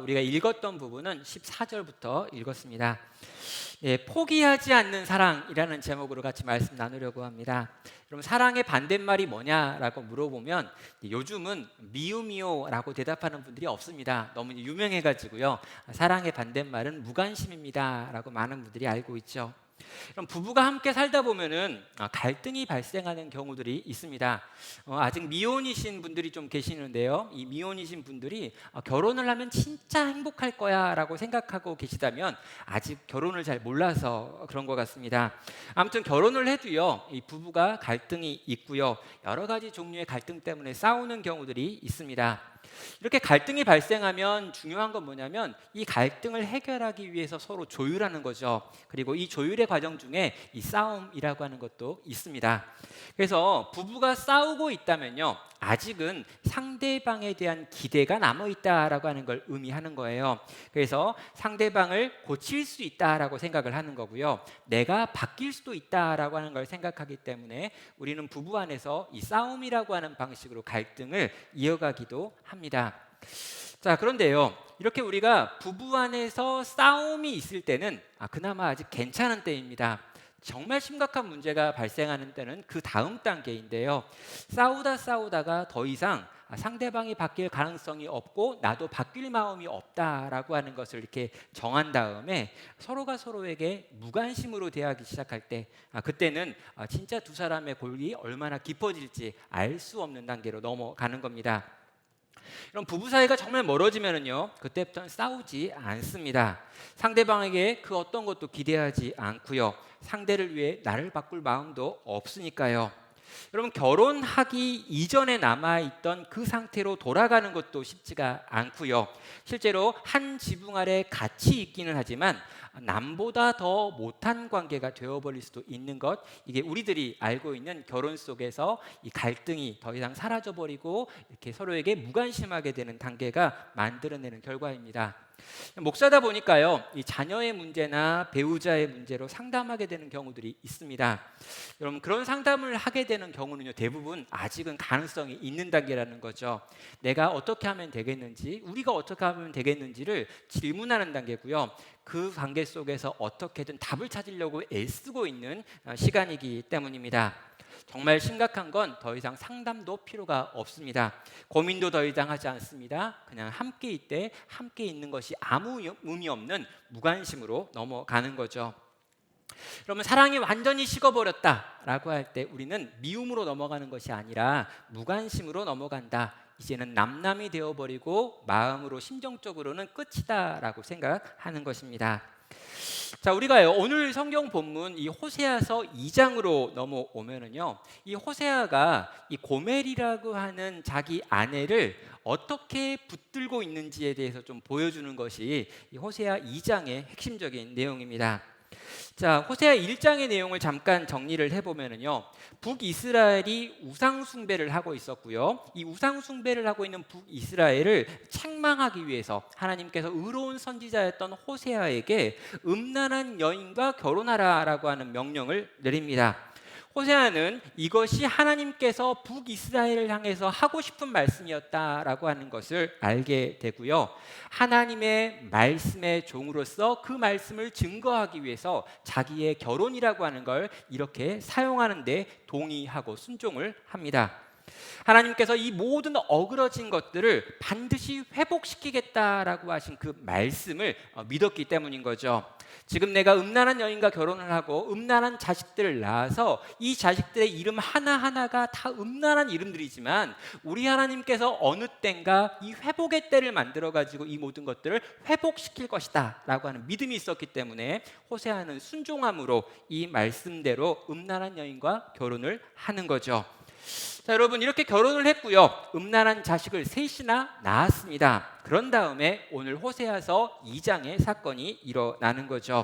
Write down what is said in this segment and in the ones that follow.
우리가 읽었던 부분은 14절부터 읽었습니다. 포기하지 않는 사랑이라는 제목으로 같이 말씀 나누려고 합니다. 그럼 사랑의 반대말이 뭐냐라고 물어보면 요즘은 미움이요라고 대답하는 분들이 없습니다. 너무 유명해가지고요. 사랑의 반대말은 무관심입니다라고 많은 분들이 알고 있죠. 그럼 부부가 함께 살다 보면은 갈등이 발생하는 경우들이 있습니다. 아직 미혼이신 분들이 좀 계시는데요. 이 미혼이신 분들이 결혼을 하면 진짜 행복할 거야라고 생각하고 계시다면 아직 결혼을 잘 몰라서 그런 것 같습니다. 아무튼 결혼을 해도요, 이 부부가 갈등이 있고요, 여러 가지 종류의 갈등 때문에 싸우는 경우들이 있습니다. 이렇게 갈등이 발생하면 중요한 건 뭐냐면 이 갈등을 해결하기 위해서 서로 조율하는 거죠. 그리고 이 조율의 과정 중에 이 싸움이라고 하는 것도 있습니다. 그래서 부부가 싸우고 있다면요, 아직은 상대방에 대한 기대가 남아있다라고 하는 걸 의미하는 거예요. 그래서 상대방을 고칠 수 있다라고 생각을 하는 거고요, 내가 바뀔 수도 있다라고 하는 걸 생각하기 때문에 우리는 부부 안에서 이 싸움이라고 하는 방식으로 갈등을 이어가기도 합니다. 자, 그런데요, 이렇게 우리가 부부 안에서 싸움이 있을 때는 그나마 아직 괜찮은 때입니다. 정말 심각한 문제가 발생하는 때는 그 다음 단계인데요, 싸우다가 더 이상 상대방이 바뀔 가능성이 없고 나도 바뀔 마음이 없다라고 하는 것을 이렇게 정한 다음에 서로가 서로에게 무관심으로 대하기 시작할 때, 그때는 진짜 두 사람의 골이 얼마나 깊어질지 알 수 없는 단계로 넘어가는 겁니다. 그럼 부부 사이가 정말 멀어지면은요, 그때부터는 싸우지 않습니다. 상대방에게 그 어떤 것도 기대하지 않고요, 상대를 위해 나를 바꿀 마음도 없으니까요. 여러분, 결혼하기 이전에 남아있던 그 상태로 돌아가는 것도 쉽지가 않고요, 실제로 한 지붕 아래 같이 있기는 하지만 남보다 더 못한 관계가 되어버릴 수도 있는 것, 이게 우리들이 알고 있는 결혼 속에서 이 갈등이 더 이상 사라져버리고 이렇게 서로에게 무관심하게 되는 단계가 만들어내는 결과입니다. 목사다 보니까요, 이 자녀의 문제나 배우자의 문제로 상담하게 되는 경우들이 있습니다. 여러분, 그런 상담을 하게 되는 경우는요, 대부분 아직은 가능성이 있는 단계라는 거죠. 내가 어떻게 하면 되겠는지, 우리가 어떻게 하면 되겠는지를 질문하는 단계고요, 그 관계 속에서 어떻게든 답을 찾으려고 애쓰고 있는 시간이기 때문입니다. 정말 심각한 건 더 이상 상담도 필요가 없습니다. 고민도 더 이상 하지 않습니다. 그냥 함께 있되 함께 있는 것이 아무 의미 없는 무관심으로 넘어가는 거죠. 그러면 사랑이 완전히 식어버렸다라고 할 때 우리는 미움으로 넘어가는 것이 아니라 무관심으로 넘어간다. 이제는 남남이 되어버리고 마음으로 심정적으로는 끝이다라고 생각하는 것입니다. 자, 우리가요, 오늘 성경 본문 이 호세아서 2장으로 넘어오면은요, 이 호세아가 이 고멜이라고 하는 자기 아내를 어떻게 붙들고 있는지에 대해서 좀 보여주는 것이 이 호세아 2장의 핵심적인 내용입니다. 자, 호세아 1장의 내용을 잠깐 정리를 해보면은요, 북이스라엘이 우상 숭배를 하고 있었고요, 이 우상 숭배를 하고 있는 북이스라엘을 책망하기 위해서 하나님께서 의로운 선지자였던 호세아에게 음란한 여인과 결혼하라라고 하는 명령을 내립니다. 호세아는 이것이 하나님께서 북이스라엘을 향해서 하고 싶은 말씀이었다라고 하는 것을 알게 되고요, 하나님의 말씀의 종으로서 그 말씀을 증거하기 위해서 자기의 결혼이라고 하는 걸 이렇게 사용하는 데 동의하고 순종을 합니다. 하나님께서 이 모든 어그러진 것들을 반드시 회복시키겠다라고 하신 그 말씀을 믿었기 때문인 거죠. 지금 내가 음란한 여인과 결혼을 하고 음란한 자식들을 낳아서 이 자식들의 이름 하나하나가 다 음란한 이름들이지만 우리 하나님께서 어느 때인가 이 회복의 때를 만들어가지고 이 모든 것들을 회복시킬 것이다 라고 하는 믿음이 있었기 때문에 호세아는 순종함으로 이 말씀대로 음란한 여인과 결혼을 하는 거죠. 자, 여러분, 이렇게 결혼을 했고요, 음란한 자식을 셋이나 낳았습니다. 그런 다음에 오늘 호세아서 2장의 사건이 일어나는 거죠.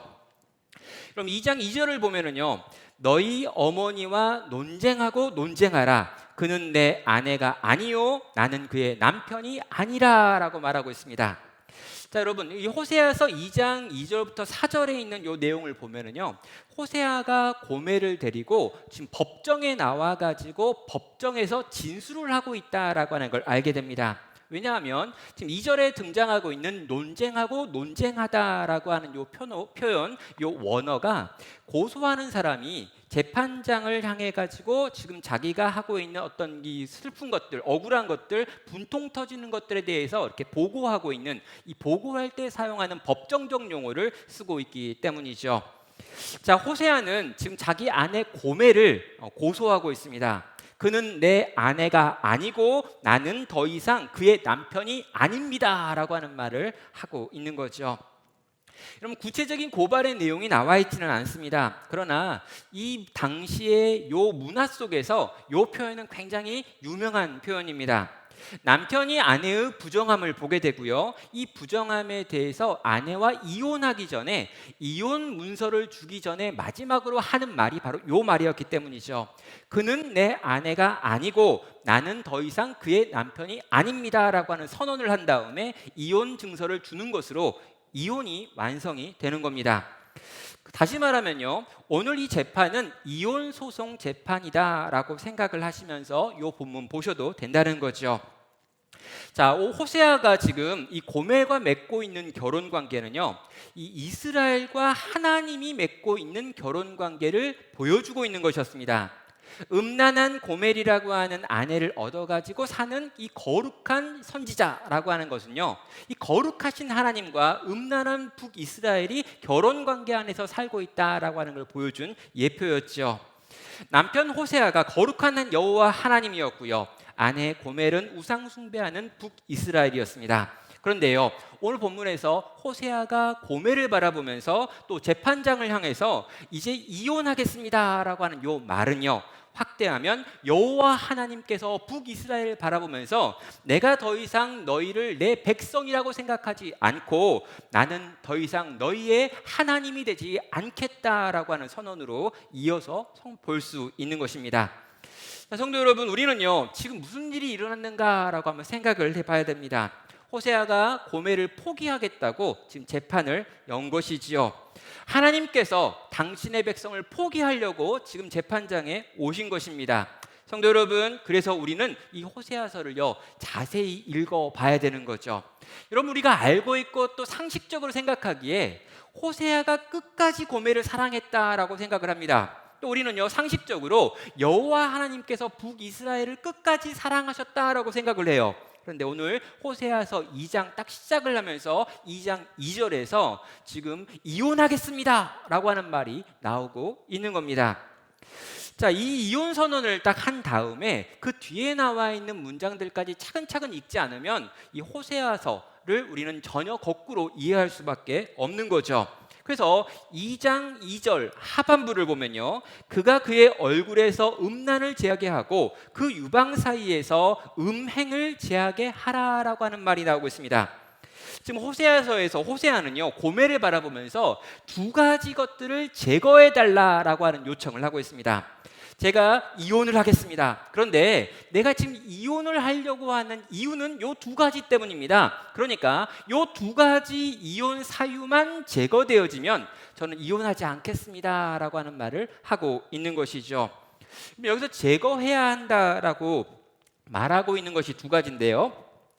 그럼 2장 2절을 보면은요, 너희 어머니와 논쟁하고 논쟁하라. 그는 내 아내가 아니요 나는 그의 남편이 아니라 라고 말하고 있습니다. 자, 여러분, 이 호세아서 2장 2절부터 4절에 있는 이 내용을 보면은요, 호세아가 고멜을 데리고 지금 법정에 나와가지고 법정에서 진술을 하고 있다라고 하는 걸 알게 됩니다. 왜냐하면 지금 2절에 등장하고 있는 논쟁하고 논쟁하다라고 하는 요 표현, 요 원어가 고소하는 사람이 재판장을 향해 가지고 지금 자기가 하고 있는 어떤 이 슬픈 것들, 억울한 것들, 분통 터지는 것들에 대해서 이렇게 보고하고 있는, 이 보고할 때 사용하는 법정적 용어를 쓰고 있기 때문이죠. 자, 호세아는 지금 자기 아내 고멜을 고소하고 있습니다. 그는 내 아내가 아니고 나는 더 이상 그의 남편이 아닙니다라고 하는 말을 하고 있는 거죠. 여러분, 구체적인 고발의 내용이 나와 있지는 않습니다. 그러나 이 당시의 요 문화 속에서 요 표현은 굉장히 유명한 표현입니다. 남편이 아내의 부정함을 보게 되고요. 이 부정함에 대해서 아내와 이혼하기 전에, 이혼 문서를 주기 전에 마지막으로 하는 말이 바로 요 말이었기 때문이죠. 그는 내 아내가 아니고 나는 더 이상 그의 남편이 아닙니다라고 하는 선언을 한 다음에 이혼 증서를 주는 것으로 이혼이 완성이 되는 겁니다. 다시 말하면요, 오늘 이 재판은 이혼 소송 재판이다라고 생각을 하시면서 이 본문 보셔도 된다는 거죠. 자, 호세아가 지금 이 고멜과 맺고 있는 결혼 관계는요, 이 이스라엘과 하나님이 맺고 있는 결혼 관계를 보여주고 있는 것이었습니다. 음란한 고멜이라고 하는 아내를 얻어가지고 사는 이 거룩한 선지자라고 하는 것은요, 이 거룩하신 하나님과 음란한 북이스라엘이 결혼관계 안에서 살고 있다라고 하는 걸 보여준 예표였죠. 남편 호세아가 거룩한 여호와 하나님이었고요, 아내 고멜은 우상 숭배하는 북이스라엘이었습니다. 그런데요, 오늘 본문에서 호세아가 고멜을 바라보면서 또 재판장을 향해서 이제 이혼하겠습니다라고 하는 요 말은요, 확대하면 여호와 하나님께서 북이스라엘을 바라보면서 내가 더 이상 너희를 내 백성이라고 생각하지 않고 나는 더 이상 너희의 하나님이 되지 않겠다라고 하는 선언으로 이어서 볼 수 있는 것입니다. 자, 성도 여러분, 우리는요 지금 무슨 일이 일어났는가라고 한번 생각을 해봐야 됩니다. 호세아가 고멜을 포기하겠다고 지금 재판을 연 것이지요. 하나님께서 당신의 백성을 포기하려고 지금 재판장에 오신 것입니다. 성도 여러분, 그래서 우리는 이 호세아서를요 자세히 읽어봐야 되는 거죠. 여러분, 우리가 알고 있고 또 상식적으로 생각하기에 호세아가 끝까지 고멜을 사랑했다라고 생각을 합니다. 또 우리는요 상식적으로 여호와 하나님께서 북이스라엘을 끝까지 사랑하셨다라고 생각을 해요. 그런데 오늘 호세아서 2장 딱 시작을 하면서 2장 2절에서 지금 이혼하겠습니다 라고 하는 말이 나오고 있는 겁니다. 자, 이 이혼 선언을 딱 한 다음에 그 뒤에 나와 있는 문장들까지 차근차근 읽지 않으면 이 호세아서를 우리는 전혀 거꾸로 이해할 수밖에 없는 거죠. 그래서 2장 2절 하반부를 보면요, 그가 그의 얼굴에서 음란을 제하게 하고 그 유방 사이에서 음행을 제하게 하라라고 하는 말이 나오고 있습니다. 지금 호세아서에서 호세아는요 고멜을 바라보면서 두 가지 것들을 제거해 달라라고 하는 요청을 하고 있습니다. 제가 이혼을 하겠습니다. 그런데 내가 지금 이혼을 하려고 하는 이유는 요 두 가지 때문입니다. 그러니까 요 두 가지 이혼 사유만 제거되어지면 저는 이혼하지 않겠습니다 라고 하는 말을 하고 있는 것이죠. 여기서 제거해야 한다라고 말하고 있는 것이 두 가지인데요,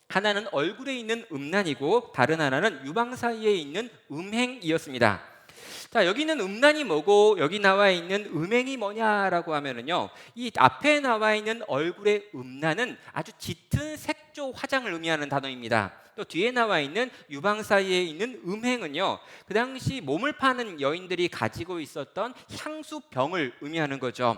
하나는 얼굴에 있는 음란이고 다른 하나는 유방 사이에 있는 음행이었습니다. 자, 여기 있는 음란이 뭐고 여기 나와 있는 음행이 뭐냐라고 하면은요, 이 앞에 나와 있는 얼굴의 음란은 아주 짙은 색조 화장을 의미하는 단어입니다. 또 뒤에 나와 있는 유방 사이에 있는 음행은요, 그 당시 몸을 파는 여인들이 가지고 있었던 향수병을 의미하는 거죠.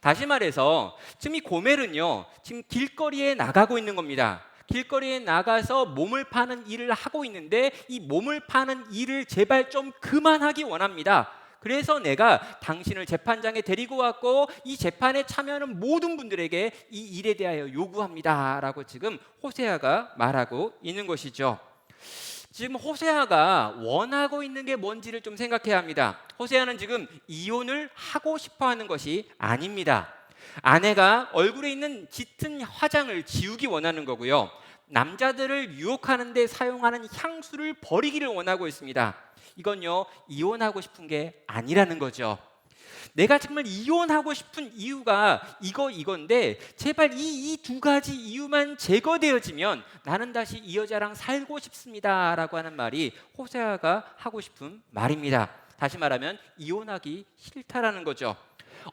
다시 말해서 지금 이 고멜은요 지금 길거리에 나가고 있는 겁니다. 길거리에 나가서 몸을 파는 일을 하고 있는데 이 몸을 파는 일을 제발 좀 그만하기 원합니다. 그래서 내가 당신을 재판장에 데리고 왔고 이 재판에 참여하는 모든 분들에게 이 일에 대하여 요구합니다 라고 지금 호세아가 말하고 있는 것이죠. 지금 호세아가 원하고 있는 게 뭔지를 좀 생각해야 합니다. 호세아는 지금 이혼을 하고 싶어 하는 것이 아닙니다. 아내가 얼굴에 있는 짙은 화장을 지우기 원하는 거고요, 남자들을 유혹하는 데 사용하는 향수를 버리기를 원하고 있습니다. 이건요 이혼하고 싶은 게 아니라는 거죠. 내가 정말 이혼하고 싶은 이유가 이건데 제발 이 두 가지 이유만 제거되어지면 나는 다시 이 여자랑 살고 싶습니다라고 하는 말이 호세아가 하고 싶은 말입니다. 다시 말하면 이혼하기 싫다라는 거죠.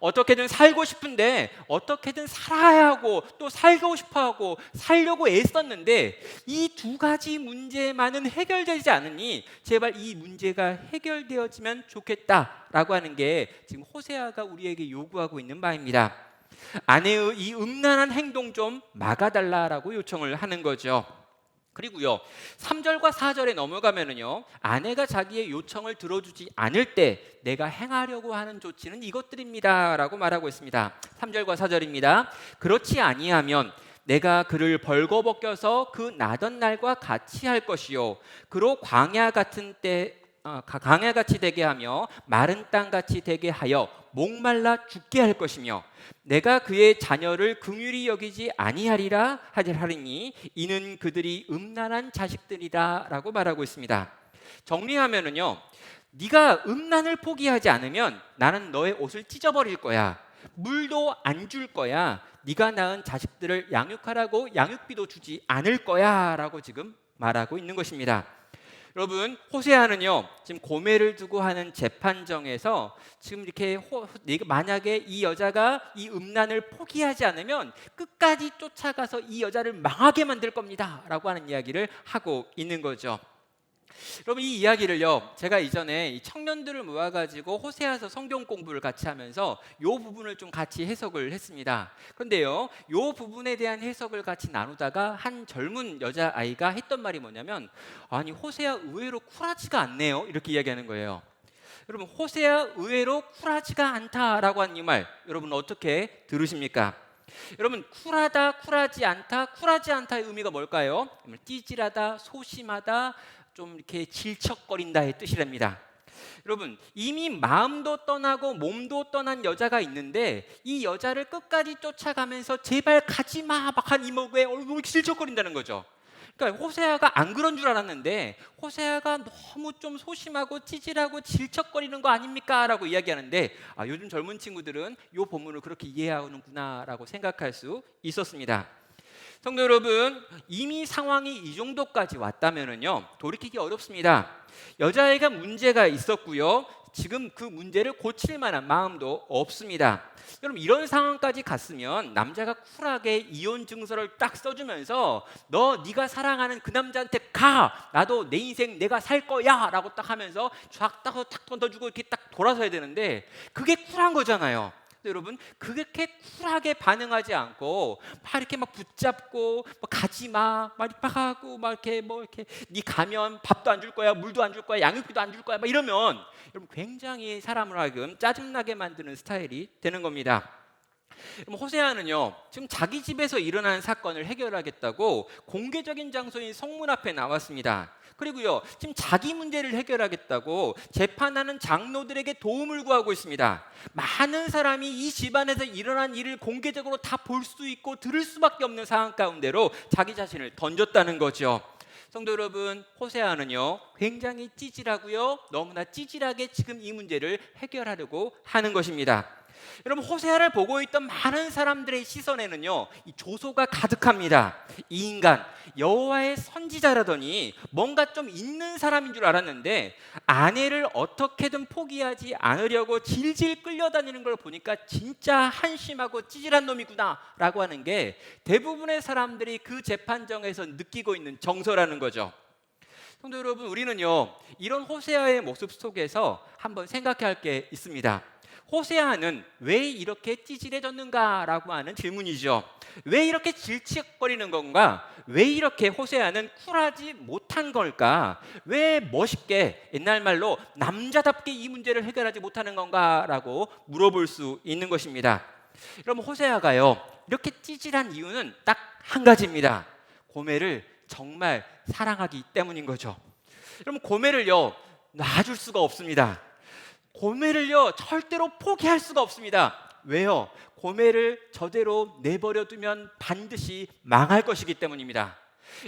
어떻게든 살고 싶은데 어떻게든 살아야 하고 또 살고 싶어하고 살려고 애썼는데 이 두 가지 문제만은 해결되지 않으니 제발 이 문제가 해결되어지면 좋겠다라고 하는 게 지금 호세아가 우리에게 요구하고 있는 바입니다. 아내의 이 음란한 행동 좀 막아달라라고 요청을 하는 거죠. 그리고요, 3절과 4절에 넘어가면은요, 아내가 자기의 요청을 들어주지 않을 때 내가 행하려고 하는 조치는 이것들입니다라고 말하고 있습니다. 3절과 4절입니다. 그렇지 아니하면 내가 그를 벌거벗겨서 그 나던 날과 같이 할 것이요, 그로 광야같이 되게 하며 마른 땅같이 되게 하여 목말라 죽게 할 것이며 내가 그의 자녀를 긍휼히 여기지 아니하리라 하리니 이는 그들이 음란한 자식들이라 라고 말하고 있습니다. 정리하면은요, 네가 음란을 포기하지 않으면 나는 너의 옷을 찢어버릴 거야, 물도 안 줄 거야, 네가 낳은 자식들을 양육하라고 양육비도 주지 않을 거야 라고 지금 말하고 있는 것입니다. 여러분, 호세아는요 지금 고멜을 두고 하는 재판정에서 지금 이렇게 만약에 이 여자가 이 음란을 포기하지 않으면 끝까지 쫓아가서 이 여자를 망하게 만들 겁니다 라고 하는 이야기를 하고 있는 거죠. 여러분, 이 이야기를요 제가 이전에 이 청년들을 모아가지고 호세아서 성경 공부를 같이 하면서 이 부분을 좀 같이 해석을 했습니다. 그런데요, 이 부분에 대한 해석을 같이 나누다가 한 젊은 여자아이가 했던 말이 뭐냐면, 아니 호세아 의외로 쿨하지가 않네요 이렇게 이야기하는 거예요. 여러분, 호세아 의외로 쿨하지가 않다라고 하는 이 말 여러분 어떻게 들으십니까? 여러분, 쿨하다, 쿨하지 않다, 쿨하지 않다의 의미가 뭘까요? 찌질하다, 소심하다, 좀 이렇게 질척거린다의 뜻이랍니다. 여러분, 이미 마음도 떠나고 몸도 떠난 여자가 있는데 이 여자를 끝까지 쫓아가면서 제발 가지마 막 한 이목에 얼굴이 질척거린다는 거죠. 그러니까 호세아가 안 그런 줄 알았는데 호세아가 너무 좀 소심하고 찌질하고 질척거리는 거 아닙니까? 라고 이야기하는데 요즘 젊은 친구들은 이 본문을 그렇게 이해하는구나 라고 생각할 수 있었습니다. 성도 여러분, 이미 상황이 이 정도까지 왔다면은요 돌이키기 어렵습니다. 여자애가 문제가 있었고요, 지금 그 문제를 고칠 만한 마음도 없습니다. 여러분, 이런 상황까지 갔으면 남자가 쿨하게 이혼 증서를 딱 써주면서 네가 사랑하는 그 남자한테 가, 나도 내 인생 내가 살 거야 라고 딱 하면서 쫙 따서 탁 던져주고 이렇게 딱 돌아서야 되는데 그게 쿨한 거잖아요. 여러분, 그렇게 쿨하게 반응하지 않고 막 이렇게 막 붙잡고 가지마 막 하고 막 이렇게 네 가면 밥도 안 줄 거야, 물도 안 줄 거야, 양육비도 안 줄 거야 막 이러면 여러분 굉장히 사람을 하여금 짜증나게 만드는 스타일이 되는 겁니다. 그럼 호세아는요 지금 자기 집에서 일어난 사건을 해결하겠다고 공개적인 장소인 성문 앞에 나왔습니다. 그리고요 지금 자기 문제를 해결하겠다고 재판하는 장로들에게 도움을 구하고 있습니다. 많은 사람이 이 집안에서 일어난 일을 공개적으로 다 볼 수 있고 들을 수밖에 없는 상황 가운데로 자기 자신을 던졌다는 거죠. 성도 여러분, 호세아는요 굉장히 찌질하고요, 너무나 찌질하게 지금 이 문제를 해결하려고 하는 것입니다. 여러분, 호세아를 보고 있던 많은 사람들의 시선에는요 이 조소가 가득합니다. 이 인간 여호와의 선지자라더니 뭔가 좀 있는 사람인 줄 알았는데 아내를 어떻게든 포기하지 않으려고 질질 끌려다니는 걸 보니까 진짜 한심하고 찌질한 놈이구나 라고 하는 게 대부분의 사람들이 그 재판정에서 느끼고 있는 정서라는 거죠. 성도 여러분, 우리는요 이런 호세아의 모습 속에서 한번 생각해야 할 게 있습니다. 호세아는 왜 이렇게 찌질해졌는가라고 하는 질문이죠. 왜 이렇게 질척거리는 건가? 왜 이렇게 호세아는 쿨하지 못한 걸까? 왜 멋있게 옛날 말로 남자답게 이 문제를 해결하지 못하는 건가라고 물어볼 수 있는 것입니다. 여러분, 호세아가요 이렇게 찌질한 이유는 딱 한 가지입니다. 고멜을 정말 사랑하기 때문인 거죠. 여러분, 고멜을요 놔줄 수가 없습니다. 고멜을요 절대로 포기할 수가 없습니다. 왜요? 고멜을 저대로 내버려 두면 반드시 망할 것이기 때문입니다.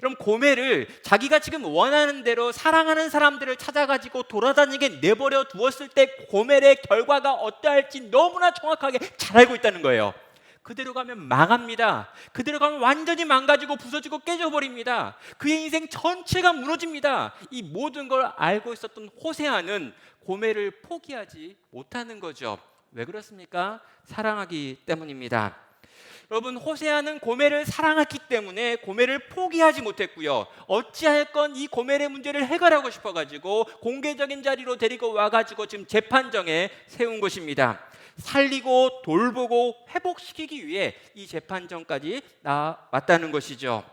여러분, 고멜을 자기가 지금 원하는 대로 사랑하는 사람들을 찾아가지고 돌아다니게 내버려 두었을 때 고멜의 결과가 어떠할지 너무나 정확하게 잘 알고 있다는 거예요. 그대로 가면 망합니다. 그대로 가면 완전히 망가지고 부서지고 깨져버립니다. 그의 인생 전체가 무너집니다. 이 모든 걸 알고 있었던 호세아는 고멜을 포기하지 못하는 거죠. 왜 그렇습니까? 사랑하기 때문입니다. 여러분, 호세아는 고멜을 사랑했기 때문에 고멜을 포기하지 못했고요. 어찌하였건 이 고멜의 문제를 해결하고 싶어가지고 공개적인 자리로 데리고 와가지고 지금 재판정에 세운 것입니다. 살리고 돌보고 회복시키기 위해 이 재판정까지 나왔다는 것이죠.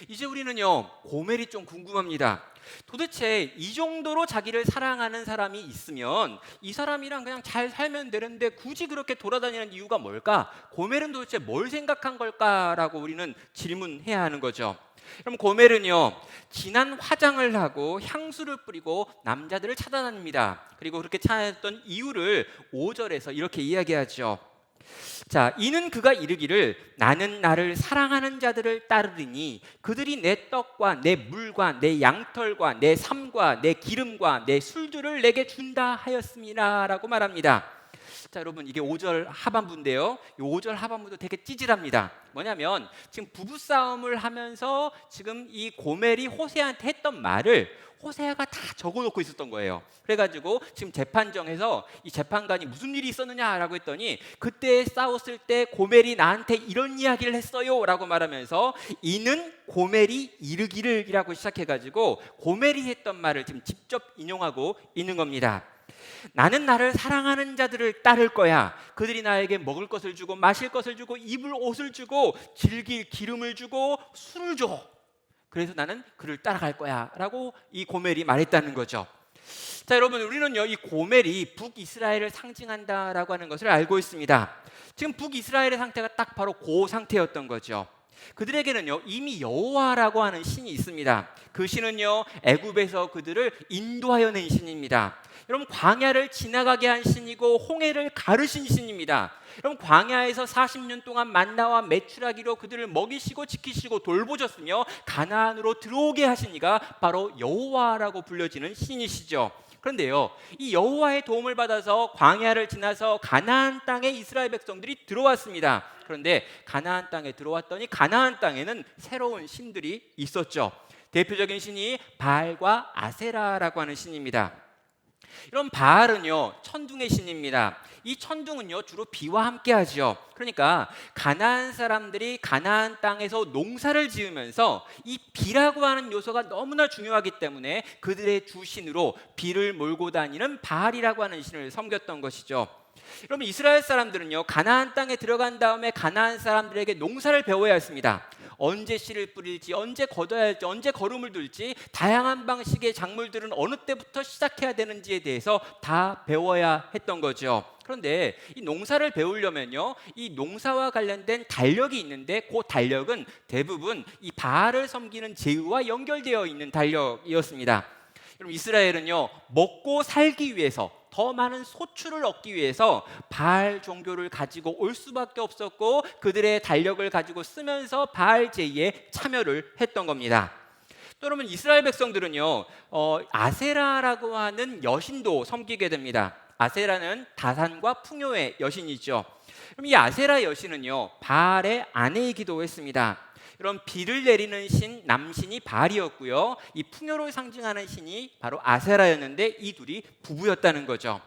이제 우리는요, 고멜이 좀 궁금합니다. 도대체 이 정도로 자기를 사랑하는 사람이 있으면 이 사람이랑 그냥 잘 살면 되는데 굳이 그렇게 돌아다니는 이유가 뭘까? 고멜은 도대체 뭘 생각한 걸까라고 우리는 질문해야 하는 거죠. 그럼 고멜은요, 진한 화장을 하고 향수를 뿌리고 남자들을 찾아다닙니다. 그리고 그렇게 찾아다녔던 이유를 5절에서 이렇게 이야기하죠. 자, 이는 그가 이르기를 나는 나를 사랑하는 자들을 따르리니 그들이 내 떡과 내 물과 내 양털과 내 삶과 내 기름과 내 술들을 내게 준다 하였습니다 라고 말합니다. 자, 여러분, 이게 5절 하반부인데요, 이 5절 하반부도 되게 찌질합니다. 뭐냐면 지금 부부싸움을 하면서 지금 이 고멜이 호세아한테 했던 말을 호세아가 다 적어놓고 있었던 거예요. 그래가지고 지금 재판정에서 이 재판관이 무슨 일이 있었느냐라고 했더니 그때 싸웠을 때 고멜이 나한테 이런 이야기를 했어요 라고 말하면서 이는 고멜이 이르기를 이라고 시작해가지고 고멜이 했던 말을 지금 직접 인용하고 있는 겁니다. 나는 나를 사랑하는 자들을 따를 거야. 그들이 나에게 먹을 것을 주고 마실 것을 주고 입을 옷을 주고 즐길 기름을 주고 술을 줘. 그래서 나는 그를 따라갈 거야 라고 이 고멜이 말했다는 거죠. 자, 여러분, 우리는요, 이 고멜이 북이스라엘을 상징한다라고 하는 것을 알고 있습니다. 지금 북이스라엘의 상태가 딱 바로 그 상태였던 거죠. 그들에게는요, 이미 여호와라고 하는 신이 있습니다. 그 신은요, 애굽에서 그들을 인도하여 낸 신입니다. 여러분, 광야를 지나가게 한 신이고 홍해를 가르신 신입니다. 여러분, 광야에서 40년 동안 만나와 메추라기로 그들을 먹이시고 지키시고 돌보셨으며 가나안으로 들어오게 하신 이가 바로 여호와라고 불려지는 신이시죠. 그런데요, 이 여호와의 도움을 받아서 광야를 지나서 가나안 땅에 이스라엘 백성들이 들어왔습니다. 그런데 가나안 땅에 들어왔더니 가나안 땅에는 새로운 신들이 있었죠. 대표적인 신이 바알과 아세라라고 하는 신입니다. 이런 바알은요, 천둥의 신입니다. 이 천둥은요, 주로 비와 함께 하죠. 그러니까 가나안 사람들이 가나안 땅에서 농사를 지으면서 이 비라고 하는 요소가 너무나 중요하기 때문에 그들의 주신으로 비를 몰고 다니는 바알이라고 하는 신을 섬겼던 것이죠. 여러분, 이스라엘 사람들은요, 가나안 땅에 들어간 다음에 가나안 사람들에게 농사를 배워야 했습니다. 언제 씨를 뿌릴지, 언제 걷어야 할지, 언제 거름을 둘지, 다양한 방식의 작물들은 어느 때부터 시작해야 되는지에 대해서 다 배워야 했던 거죠. 그런데 이 농사를 배우려면요, 이 농사와 관련된 달력이 있는데 그 달력은 대부분 이 바알을 섬기는 제후와 연결되어 있는 달력이었습니다. 여러분, 이스라엘은요, 먹고 살기 위해서, 더 많은 소출을 얻기 위해서 바알 종교를 가지고 올 수밖에 없었고 그들의 달력을 가지고 쓰면서 바알 제의에 참여를 했던 겁니다. 또 여러분, 이스라엘 백성들은요, 아세라라고 하는 여신도 섬기게 됩니다. 아세라는 다산과 풍요의 여신이죠. 그럼 이 아세라 여신은요, 바알의 아내이기도 했습니다. 이런 비를 내리는 신, 남신이 바알이었고요, 이 풍요를 상징하는 신이 바로 아세라였는데 이 둘이 부부였다는 거죠.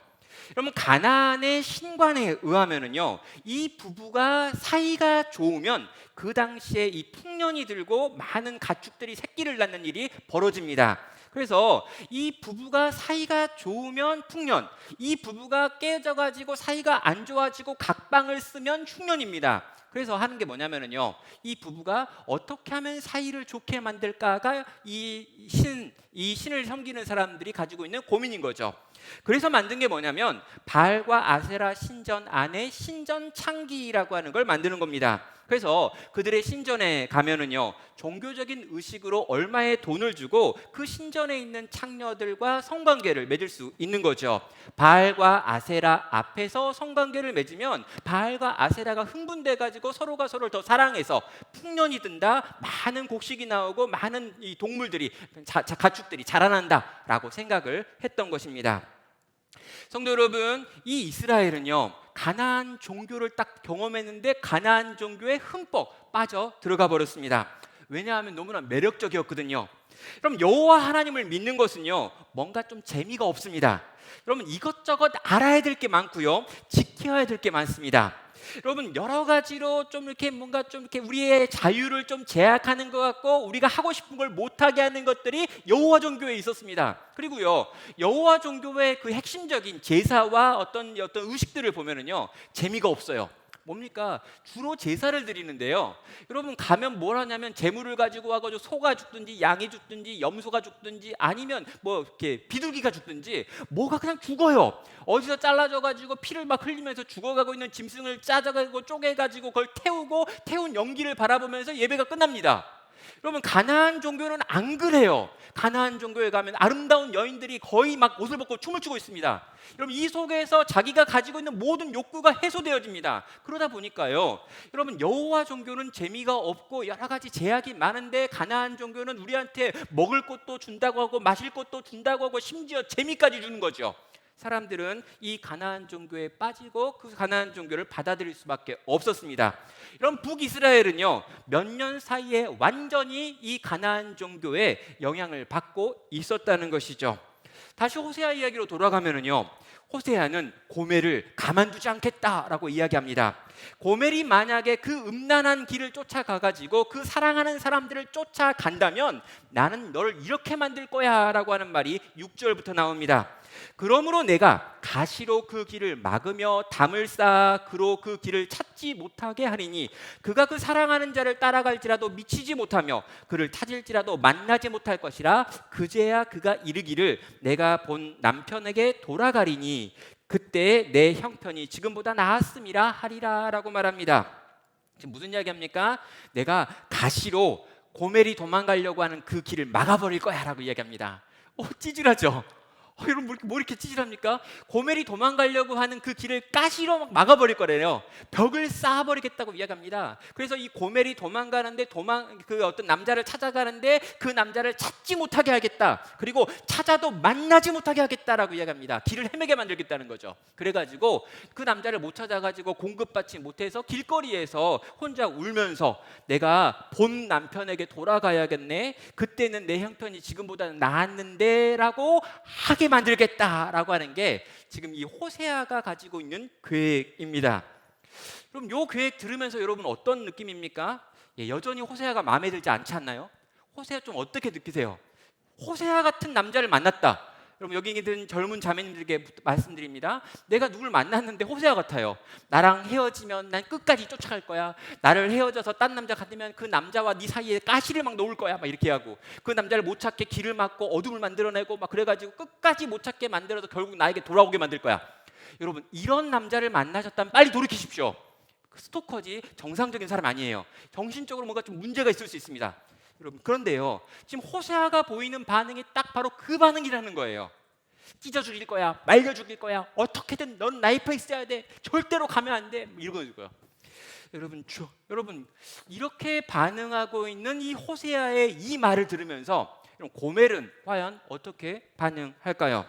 여러분, 가나안의 신관에 의하면은요, 이 부부가 사이가 좋으면 그 당시에 이 풍년이 들고 많은 가축들이 새끼를 낳는 일이 벌어집니다. 그래서 이 부부가 사이가 좋으면 풍년, 이 부부가 깨져가지고 사이가 안 좋아지고 각방을 쓰면 흉년입니다. 그래서 하는 게 뭐냐면은요, 이 부부가 어떻게 하면 사이를 좋게 만들까가 이 신을 섬기는 사람들이 가지고 있는 고민인 거죠. 그래서 만든 게 뭐냐면 바알과 아세라 신전 안에 신전 창기라고 하는 걸 만드는 겁니다. 그래서 그들의 신전에 가면은요, 종교적인 의식으로 얼마의 돈을 주고 그 신전에 있는 창녀들과 성관계를 맺을 수 있는 거죠. 바알과 아세라 앞에서 성관계를 맺으면 바알과 아세라가 흥분돼 가지고 서로가 서로를 더 사랑해서 풍년이 든다, 많은 곡식이 나오고 많은 이 동물들이 가축들이 자라난다라고 생각을 했던 것입니다. 성도 여러분, 이 이스라엘은요, 가나안 종교를 딱 경험했는데 가나안 종교에 흠뻑 빠져 들어가 버렸습니다. 왜냐하면 너무나 매력적이었거든요. 그럼 여호와 하나님을 믿는 것은요, 뭔가 좀 재미가 없습니다. 여러분, 이것저것 알아야 될 게 많고요, 지켜야 될 게 많습니다. 여러분, 여러 가지로 좀 이렇게 뭔가 좀 이렇게 우리의 자유를 좀 제약하는 것 같고 우리가 하고 싶은 걸 못하게 하는 것들이 여호와 종교에 있었습니다. 그리고요, 여호와 종교의 그 핵심적인 제사와 어떤 의식들을 보면은요, 재미가 없어요. 뭡니까? 주로 제사를 드리는데요, 여러분 가면 뭘 하냐면 재물을 가지고 와가지고 소가 죽든지 양이 죽든지 염소가 죽든지 아니면 뭐 이렇게 비둘기가 죽든지 뭐가 그냥 죽어요. 어디서 잘라져가지고 피를 막 흘리면서 죽어가고 있는 짐승을 짜져가지고 쪼개가지고 그걸 태우고 태운 연기를 바라보면서 예배가 끝납니다. 여러분, 가나안 종교는 안 그래요. 가나안 종교에 가면 아름다운 여인들이 거의 막 옷을 벗고 춤을 추고 있습니다. 여러분, 이 속에서 자기가 가지고 있는 모든 욕구가 해소되어집니다. 그러다 보니까요, 여러분, 여호와 종교는 재미가 없고 여러 가지 제약이 많은데 가나안 종교는 우리한테 먹을 것도 준다고 하고 마실 것도 준다고 하고 심지어 재미까지 주는 거죠. 사람들은 이 가나안 종교에 빠지고 그 가나안 종교를 받아들일 수밖에 없었습니다. 이런 북이스라엘은요, 몇 년 사이에 완전히 이 가나안 종교에 영향을 받고 있었다는 것이죠. 다시 호세아 이야기로 돌아가면은요, 호세아는 고멜을 가만두지 않겠다라고 이야기합니다. 고멜이 만약에 그 음란한 길을 쫓아가가지고 그 사랑하는 사람들을 쫓아간다면 나는 너를 이렇게 만들 거야 라고 하는 말이 6절부터 나옵니다. 그러므로 내가 가시로 그 길을 막으며 담을 쌓아 그로 그 길을 찾지 못하게 하리니 그가 그 사랑하는 자를 따라갈지라도 미치지 못하며 그를 찾을지라도 만나지 못할 것이라. 그제야 그가 이르기를 내가 본 남편에게 돌아가리니 그때 내 형편이 지금보다 나았음이라 하리라 라고 말합니다. 지금 무슨 이야기합니까? 내가 가시로 고멜이 도망가려고 하는 그 길을 막아버릴 거야 라고 이야기합니다. 찌질하죠? 여러분, 뭐 이렇게 찌질합니까? 고멜이 도망가려고 하는 그 길을 가시로 막 막아버릴 거래요. 벽을 쌓아버리겠다고 이야기합니다. 그래서 이 고멜이 도망가는데 그 어떤 남자를 찾아가는데 그 남자를 찾지 못하게 하겠다. 그리고 찾아도 만나지 못하게 하겠다라고 이야기합니다. 길을 헤매게 만들겠다는 거죠. 그래가지고 그 남자를 못 찾아가지고 공급받지 못해서 길거리에서 혼자 울면서 내가 본 남편에게 돌아가야겠네. 그때는 내 형편이 지금보다는 나았는데라고 하게 만들겠다라고 하는 게 지금 이 호세아가 가지고 있는 계획입니다. 그럼 이 계획 들으면서 여러분 어떤 느낌입니까? 여전히 호세아가 마음에 들지 않지 않나요? 호세아 좀 어떻게 느끼세요? 호세아 같은 남자를 만났다. 여러분, 여기 있는 젊은 자매님들에게 말씀드립니다. 내가 누굴 만났는데 호세아 같아요. 나랑 헤어지면 난 끝까지 쫓아갈 거야. 나를 헤어져서 딴 남자 같으면 그 남자와 네 사이에 가시를 막 놓을 거야. 막 이렇게 하고 그 남자를 못 찾게 길을 막고 어둠을 만들어내고 막 그래가지고 끝까지 못 찾게 만들어서 결국 나에게 돌아오게 만들 거야. 여러분, 이런 남자를 만나셨다면 빨리 돌이키십시오. 스토커지 정상적인 사람 아니에요. 정신적으로 뭔가 좀 문제가 있을 수 있습니다. 여러분, 그런데요, 지금 호세아가 보이는 반응이 딱 바로 그 반응이라는 거예요. 찢어 죽일 거야, 말려 죽일 거야, 어떻게든 넌 라이프에 있어야 돼, 절대로 가면 안 돼, 이런 거예요. 여러분, 이렇게 반응하고 있는 이 호세아의 이 말을 들으면서 고멜은 과연 어떻게 반응할까요?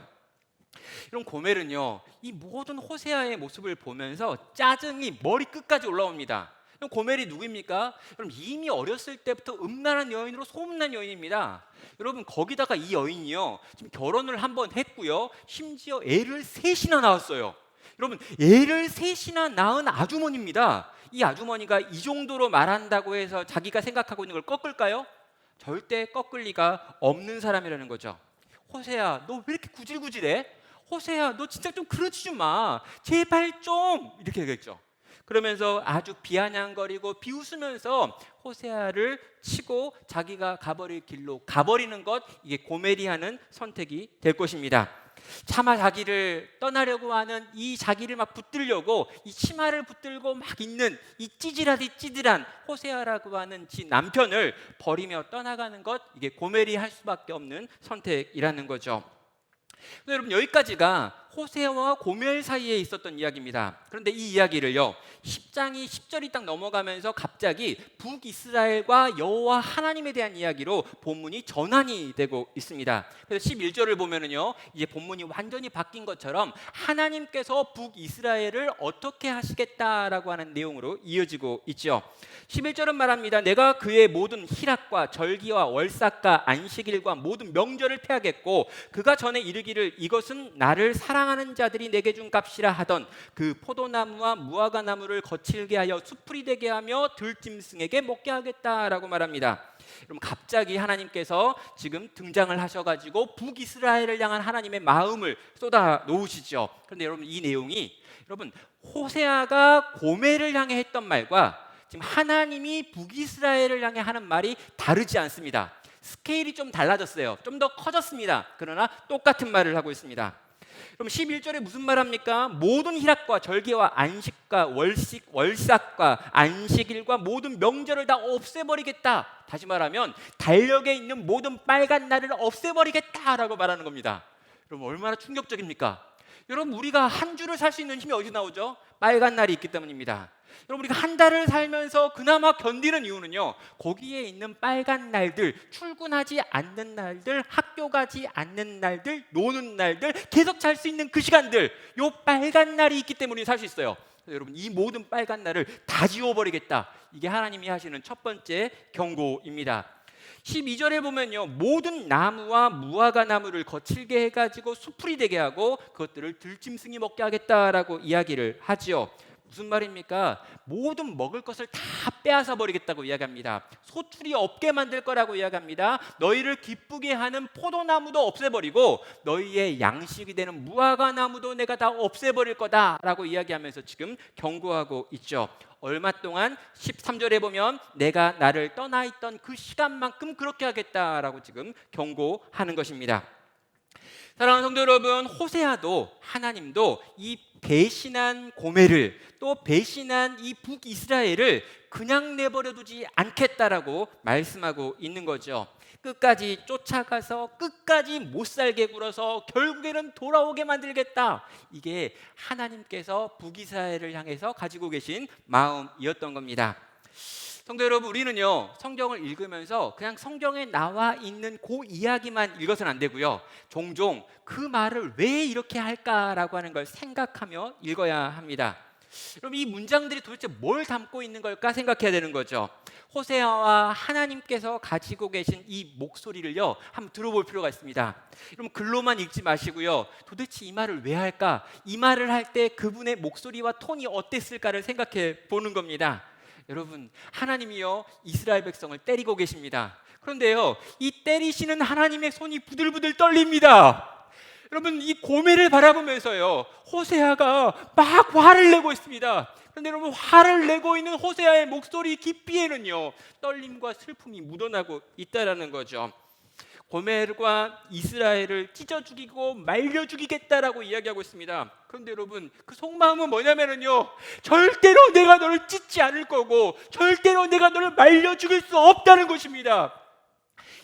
이런 고멜은요, 이 모든 호세아의 모습을 보면서 짜증이 머리 끝까지 올라옵니다. 고멜이 누구입니까? 여러분, 이미 어렸을 때부터 음란한 여인으로 소문난 여인입니다. 여러분, 거기다가 이 여인이요, 지금 결혼을 한번 했고요, 심지어 애를 셋이나 낳았어요. 여러분, 애를 셋이나 낳은 아주머니입니다. 이 아주머니가 이 정도로 말한다고 해서 자기가 생각하고 있는 걸 꺾을까요? 절대 꺾을 리가 없는 사람이라는 거죠. 호세아, 너 왜 이렇게 구질구질해? 호세아, 너 진짜 좀 그러지 좀 마, 제발 좀, 이렇게 얘기했죠. 그러면서 아주 비아냥거리고 비웃으면서 호세아를 치고 자기가 가버릴 길로 가버리는 것, 이게 고멜이 하는 선택이 될 것입니다. 차마 자기를 떠나려고 하는 이 자기를 막 붙들려고 이 치마를 붙들고 막 있는 이 찌질한 호세아라고 하는 지 남편을 버리며 떠나가는 것, 이게 고멜이 할 수밖에 없는 선택이라는 거죠. 여러분, 여기까지가 호세아와 고멜 사이에 있었던 이야기입니다. 그런데 이 이야기를요, 10장이 10절이 딱 넘어가면서 갑자기 북이스라엘과 여호와 하나님에 대한 이야기로 본문이 전환이 되고 있습니다. 그래서 11절을 보면은요, 이제 본문이 완전히 바뀐 것처럼 하나님께서 북이스라엘을 어떻게 하시겠다라고 하는 내용으로 이어지고 있죠. 11절은 말합니다. 내가 그의 모든 희락과 절기와 월삭과 안식일과 모든 명절을 폐하겠고 그가 전에 이르기를 이것은 나를 사랑하는 자들이 내게 준 값이라 하던 그 포도나무와 무화과 나무를 거칠게 하여 수풀이 되게 하며 들짐승에게 먹게 하겠다라고 말합니다. 여러분, 갑자기 하나님께서 지금 등장을 하셔가지고 북이스라엘을 향한 하나님의 마음을 쏟아 놓으시죠. 그런데 여러분, 이 내용이 여러분 호세아가 고멜을 향해 했던 말과 지금 하나님이 북이스라엘을 향해 하는 말이 다르지 않습니다. 스케일이 좀 달라졌어요. 좀 더 커졌습니다. 그러나 똑같은 말을 하고 있습니다. 그럼 11절에 무슨 말합니까? 모든 희락과 절기와 안식과 월삭과 안식일과 모든 명절을 다 없애버리겠다. 다시 말하면 달력에 있는 모든 빨간 날을 없애버리겠다라고 말하는 겁니다. 여러분, 얼마나 충격적입니까? 여러분, 우리가 한 주를 살 수 있는 힘이 어디서 나오죠? 빨간 날이 있기 때문입니다. 여러분, 우리가 한 달을 살면서 그나마 견디는 이유는요, 거기에 있는 빨간 날들, 출근하지 않는 날들, 학교 가지 않는 날들, 노는 날들, 계속 잘 수 있는 그 시간들, 요 빨간 날이 있기 때문에 살 수 있어요. 여러분, 이 모든 빨간 날을 다 지워버리겠다. 이게 하나님이 하시는 첫 번째 경고입니다. 12절에 보면요, 모든 나무와 무화과 나무를 거칠게 해가지고 수풀이 되게 하고 그것들을 들짐승이 먹게 하겠다라고 이야기를 하지요. 무슨 말입니까? 모든 먹을 것을 다 빼앗아 버리겠다고 이야기합니다. 소출이 없게 만들 거라고 이야기합니다. 너희를 기쁘게 하는 포도나무도 없애버리고 너희의 양식이 되는 무화과 나무도 내가 다 없애버릴 거다라고 이야기하면서 지금 경고하고 있죠. 얼마 동안 13절에 보면 내가 나를 떠나 있던 그 시간만큼 그렇게 하겠다라고 지금 경고하는 것입니다. 사랑하는 성도 여러분, 호세아도 하나님도 이 배신한 고멜을, 또 배신한 이 북이스라엘을 그냥 내버려 두지 않겠다라고 말씀하고 있는 거죠. 끝까지 쫓아가서 끝까지 못 살게 굴어서 결국에는 돌아오게 만들겠다. 이게 하나님께서 북이스라엘을 향해서 가지고 계신 마음이었던 겁니다. 성도 여러분, 우리는요, 성경을 읽으면서 그냥 성경에 나와 있는 그 이야기만 읽어서는 안 되고요, 종종 그 말을 왜 이렇게 할까라고 하는 걸 생각하며 읽어야 합니다. 여러분, 이 문장들이 도대체 뭘 담고 있는 걸까 생각해야 되는 거죠. 호세아와 하나님께서 가지고 계신 이 목소리를요, 한번 들어볼 필요가 있습니다. 여러분, 글로만 읽지 마시고요, 도대체 이 말을 왜 할까, 이 말을 할 때 그분의 목소리와 톤이 어땠을까를 생각해 보는 겁니다. 여러분, 하나님이요, 이스라엘 백성을 때리고 계십니다. 그런데요, 이 때리시는 하나님의 손이 부들부들 떨립니다. 여러분, 이 고멜을 바라보면서요, 호세아가 막 화를 내고 있습니다. 그런데 여러분, 화를 내고 있는 호세아의 목소리 깊이에는요, 떨림과 슬픔이 묻어나고 있다라는 거죠. 고멜과 이스라엘을 찢어 죽이고 말려 죽이겠다라고 이야기하고 있습니다. 그런데 여러분, 그 속마음은 뭐냐면요, 절대로 내가 너를 찢지 않을 거고 절대로 내가 너를 말려 죽일 수 없다는 것입니다.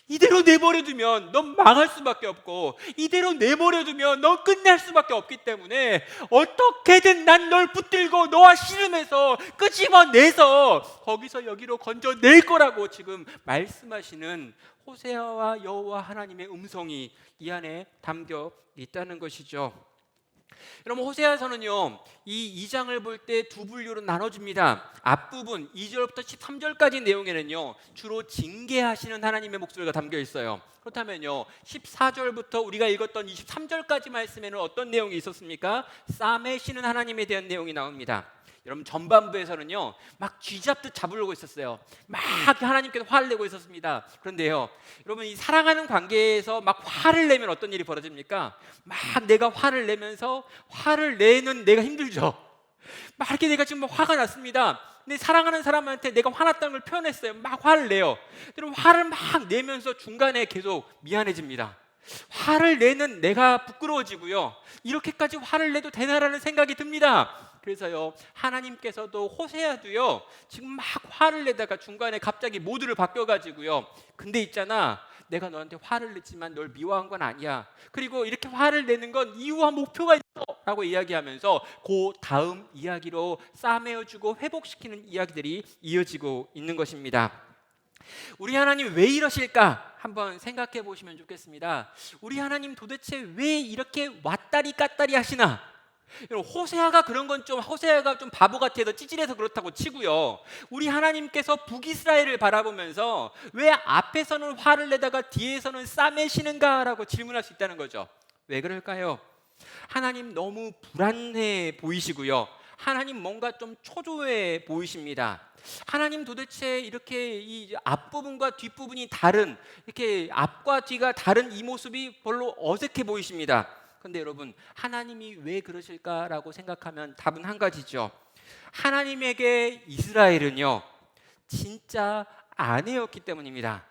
이대로 내버려두면 넌 망할 수밖에 없고 이대로 내버려두면 넌 끝날 수밖에 없기 때문에 어떻게든 난 널 붙들고 너와 씨름해서 끄집어내서 거기서 여기로 건져낼 거라고 지금 말씀하시는 호세아와 여호와 하나님의 음성이 이 안에 담겨 있다는 것이죠. 여러분, 호세아서는요, 이 2장을 볼 때 두 분류로 나눠집니다. 앞부분 2절부터 13절까지 내용에는요, 주로 징계하시는 하나님의 목소리가 담겨 있어요. 그렇다면요, 14절부터 우리가 읽었던 23절까지 말씀에는 어떤 내용이 있었습니까? 싸매시는 하나님에 대한 내용이 나옵니다. 여러분, 전반부에서는요, 막 쥐잡듯 잡으려고 했었어요. 막 하나님께서 화를 내고 있었습니다. 그런데요, 여러분, 이 사랑하는 관계에서 막 화를 내면 어떤 일이 벌어집니까? 막 내가 화를 내면서 화를 내는 내가 힘들죠. 막 이렇게 내가 지금 화가 났습니다. 근데 사랑하는 사람한테 내가 화났다는 걸 표현했어요. 막 화를 내요. 여러분, 화를 막 내면서 중간에 계속 미안해집니다. 화를 내는 내가 부끄러워지고요. 이렇게까지 화를 내도 되나라는 생각이 듭니다. 그래서요, 하나님께서도 호세아도요, 지금 막 화를 내다가 중간에 갑자기 모드를 바뀌어가지고요, 근데 있잖아, 내가 너한테 화를 냈지만 널 미워한 건 아니야. 그리고 이렇게 화를 내는 건 이유와 목표가 있어 라고 이야기하면서 그 다음 이야기로 싸매어주고 회복시키는 이야기들이 이어지고 있는 것입니다. 우리 하나님 왜 이러실까? 한번 생각해 보시면 좋겠습니다. 우리 하나님 도대체 왜 이렇게 왔다리 갔다리 하시나? 호세아가 그런 건 좀, 호세아가 좀 바보 같아서 찌질해서 그렇다고 치고요, 우리 하나님께서 북이스라엘을 바라보면서 왜 앞에서는 화를 내다가 뒤에서는 싸매시는가라고 질문할 수 있다는 거죠. 왜 그럴까요? 하나님 너무 불안해 보이시고요, 하나님 뭔가 좀 초조해 보이십니다. 하나님 도대체 이렇게 이 앞부분과 뒷부분이 다른, 이렇게 앞과 뒤가 다른 이 모습이 별로 어색해 보이십니다. 그런데 여러분, 하나님이 왜 그러실까라고 생각하면 답은 한 가지죠. 하나님에게 이스라엘은요, 진짜 아내였기 때문입니다.